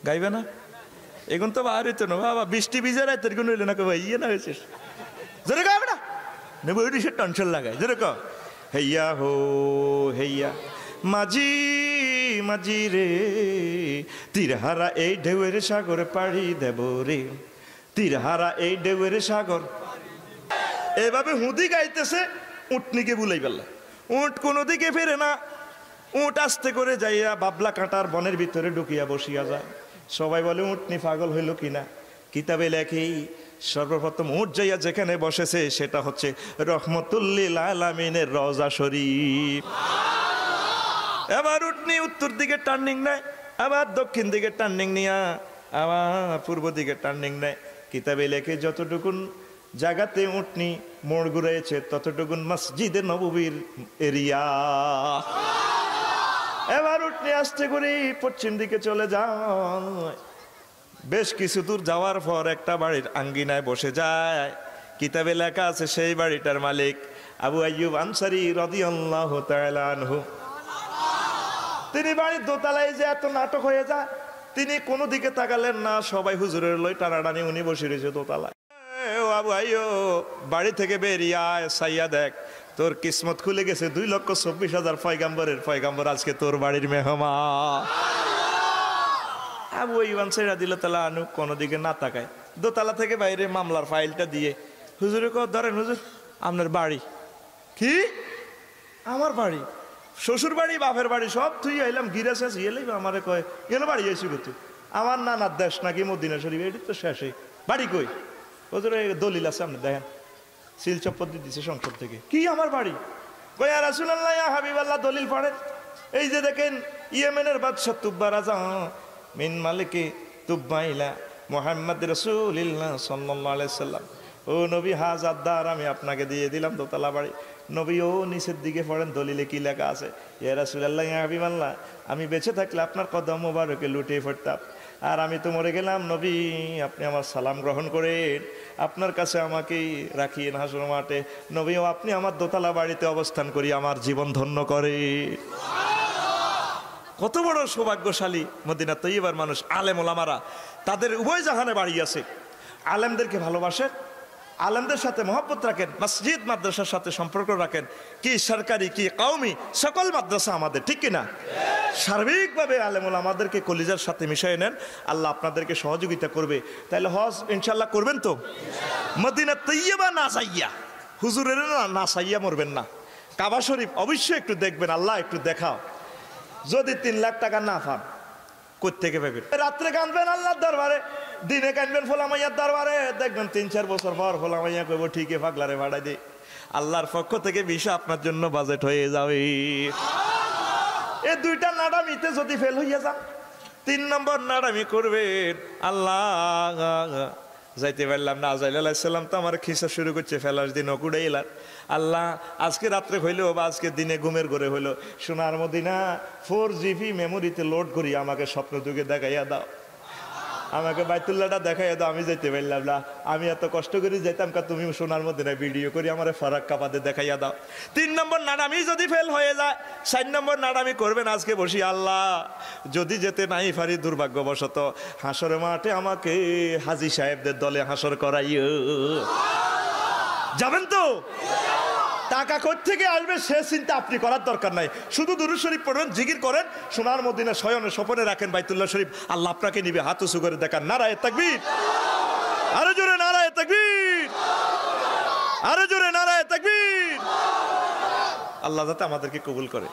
গাইবে না? এখন তো আর হইতো না বাবা, বৃষ্টি ভিজে রাতের কোনো হইলে না কবা ইয়ে না হয়েছিস, জোরে গাবে না নেবো ওই সে টেনশন লাগায়, জোরে ক হেইয়া হো হেইয়া মাঝি মাঝি রে তীরহারা এই ঢেউয়ের সাগর পাড়ি দেব রে, তীরহারা এই ঢেউয়ের সাগর। এভাবে হুদি গাইতেছে, উটনিকে বুলাই পেলা, উট কোনো দিকে ফেরে না, উট আস্তে করে যাইয়া বাবলা কাঁটার বনের ভিতরে ঢুকিয়া বসিয়া যায়। সবাই বলে উটনি পাগল হইল কিনা। কিতাবে লেখে সর্বপ্রথম উট যাইয়া যেখানে বসেছে সেটা হচ্ছে রহমতুল্লিল আলামিনের রওজা শরীফ। এবার উটনি উত্তর দিকে টার্নিং নেয়, আবার দক্ষিণ দিকে টার্নিং নিয়া আবার পূর্ব দিকে টার্নিং নেয়। কিতাবে লেখে যতটুকুন জায়গাতে উটনি মোড় ঘুরেছে ততটুকুন মসজিদে নববীর এরিয়া। এবার উটনি আস্তে করে পশ্চিম দিকে চলে যায়। বেশ কিছু দূর যাওয়ার পর একটা বাড়ির আঙ্গিনায় বসে যায়। কিতাবে লেখা আছে সেই বাড়িটার মালিক আবু আইয়ুব আনসারী রাদিয়াল্লাহু তাআলা আনহু। তিনি বাড়ির দোতলায় যে এত নাটক হয়ে যায়, তিনি কোনো দিকে তাকালেন না, সবাই হুজুরের লই টানাটানি, উনি বসে রয়েছে দোতলায়। আবু আইয়ুব বাড়ি থেকে বেরিয়ে আয়, সাইয়া দেখ তোর কিসমত খুলে গেছে, 2,24,000 পয়গাম্বরের পয়গাম্বর আজকে তোর বাড়ির মেহমান। আবু আইয়ুব আনসারী রাদিয়াল্লাহু আনহু কোনো দিকে না তাকায়, দোতলা থেকে বাইরে মামলার ফাইলটা দিয়ে হুজুরে কো ধরেন হুজুর আপনার বাড়ি। কি? আমার বাড়ি? শ্বশুর বাড়ি বাপের বাড়ি সব তুই আইলাম গিরে শেষ এলেই আমারে কয় গেল বাড়ি আইসি করতে, আমার নানার দেশ নাকি মদিনা শরীফ, এটি তো শেষে বাড়ি কই? হুজুর দলিল আছে আপনি দেখেন, সিল চপ্পর দিয়ে দিছে সংসদ থেকে। কি আমার বাড়ি? কই ইয়া রাসূলুল্লাহ ইয়া হাবিবাল্লাহ দলিল পড়েন। এই যে দেখেন ইয়েমেনের বাদশা তুব্বা রাজা মিন মালিকে তুব্বাইলা মুহাম্মদ রাসূলুল্লাহ সাল্লাল্লাহু আলাইহি সাল্লাম, ও নবী হাজারদার আমি আপনাকে দিয়ে দিলাম দোতলা বাড়ি। নবী ও নিচের দিকে পড়েন দলিলে কি লেখা আছে, ইয়া রাসূলুল্লাহ ইয়া হাবিবাল্লাহ আমি বেঁচে থাকলে আপনার কদম মোবারকে লুটিয়ে পড়তাম, আর আমি তো মরে গেলাম নবী আপনি আমার সালাম গ্রহণ করেন, আপনার কাছে আমাকেই রাখিয়েন হাসর মাঠে। নবী ও আপনি আমার দোতলা বাড়িতে অবস্থান করি আমার জীবন ধন্য করে। কত বড় সৌভাগ্যশালী মদিনা তৈয়বার মানুষ। আলেম ওলামারা তাদের উভয় জাহানে বাড়ি আছে। আলেমদেরকে ভালোবাসেন, আলেমদের সাথে মহব্বত রাখেন, মসজিদ মাদ্রাসার সাথে সম্পর্ক রাখেন, কি সরকারি কি কওমি সকল মাদ্রাসা আমাদের, ঠিক কিনা? সার্বিকভাবে আলেম ওলামাদেরকে কলিজার সাথে মিশিয়ে নেন, আল্লাহ আপনাদেরকে সহযোগিতা করবে। তাহলে হজ ইনশাল্লাহ করবেন তো? মদিনা তৈয়বা না চাইয়া, হুজুরের না চাইয়া মরবেন না। কাবা শরীফ অবশ্যই একটু দেখবেন, আল্লাহ একটু দেখাও। যদি 3 লাখ টাকা না পান কোত্থেকে পাবেন? রাত্রে কাঁদবেন আল্লাহর দরবারে, দিনে কাঁদবেন ফোলামাইয়ার দরবারে, দেখবেন 3-4 বছর পর ফোলামাইয়া কইব ঠিকই পাগলারে ভাড়াই দে। আল্লাহর পক্ষ থেকে ভিসা আপনার জন্য বাজেট হয়ে যাবে। এই 2টা নাডামিতে যদি ফেল হইয়া যান, 3 নম্বর নাডামি করবেন, আল্লাহ যাইতে পারলাম না, আজাইল আলাইহিস সালাম তো আমার খিসা শুরু করছে ফেলার দিন কুড়াইলার, আল্লাহ আজকে রাত্রে হইলো বা আজকে দিনে ঘুমের ঘরে হইলো, সোনার মদিনা 4GB মেমোরিতে লোড করি আমাকে স্বপ্ন যুগে দেখাইয়া দাও। আমাকে বাইতুল্লাহটা দেখাই দাও, আমি যাইতে পারলাম না। আমি এত কষ্ট করে যেতাম, তুমি সোনার মধ্যে না ভিডিও করি আমার ফারাক্কা বাদে দেখাইয়া দাও। 3 নম্বর নাড়ামি যদি ফেল হয়ে যায়, 4 নম্বর নাড়ামি করবেন আজকে বসি, আল্লাহ যদি যেতে নাই পারি দুর্ভাগ্যবশত হাসরের মাঠে আমাকে হাজী সাহেবদের দলে হাসর করাইও। যাবেন তো? টাকা কোত্থেকে আসবে সে চিন্তা আপনি করার দরকার নাই, শুধু দুরূদ শরীফ পড়বেন, জিকির করেন, সোনার মদিনা শয়নে স্বপনে রাখেন বাইতুল্লাহ শরীফ, আল্লাহ আপনাকে নিবে। হাত উঁচু করে দেখান, নারায়ে তাকবীর, আরো জোরে নারায়ে তাকবীর, আরো জোরে নারায়ে তাকবীর। আল্লাহ যাতে আমাদেরকে কবুল করে।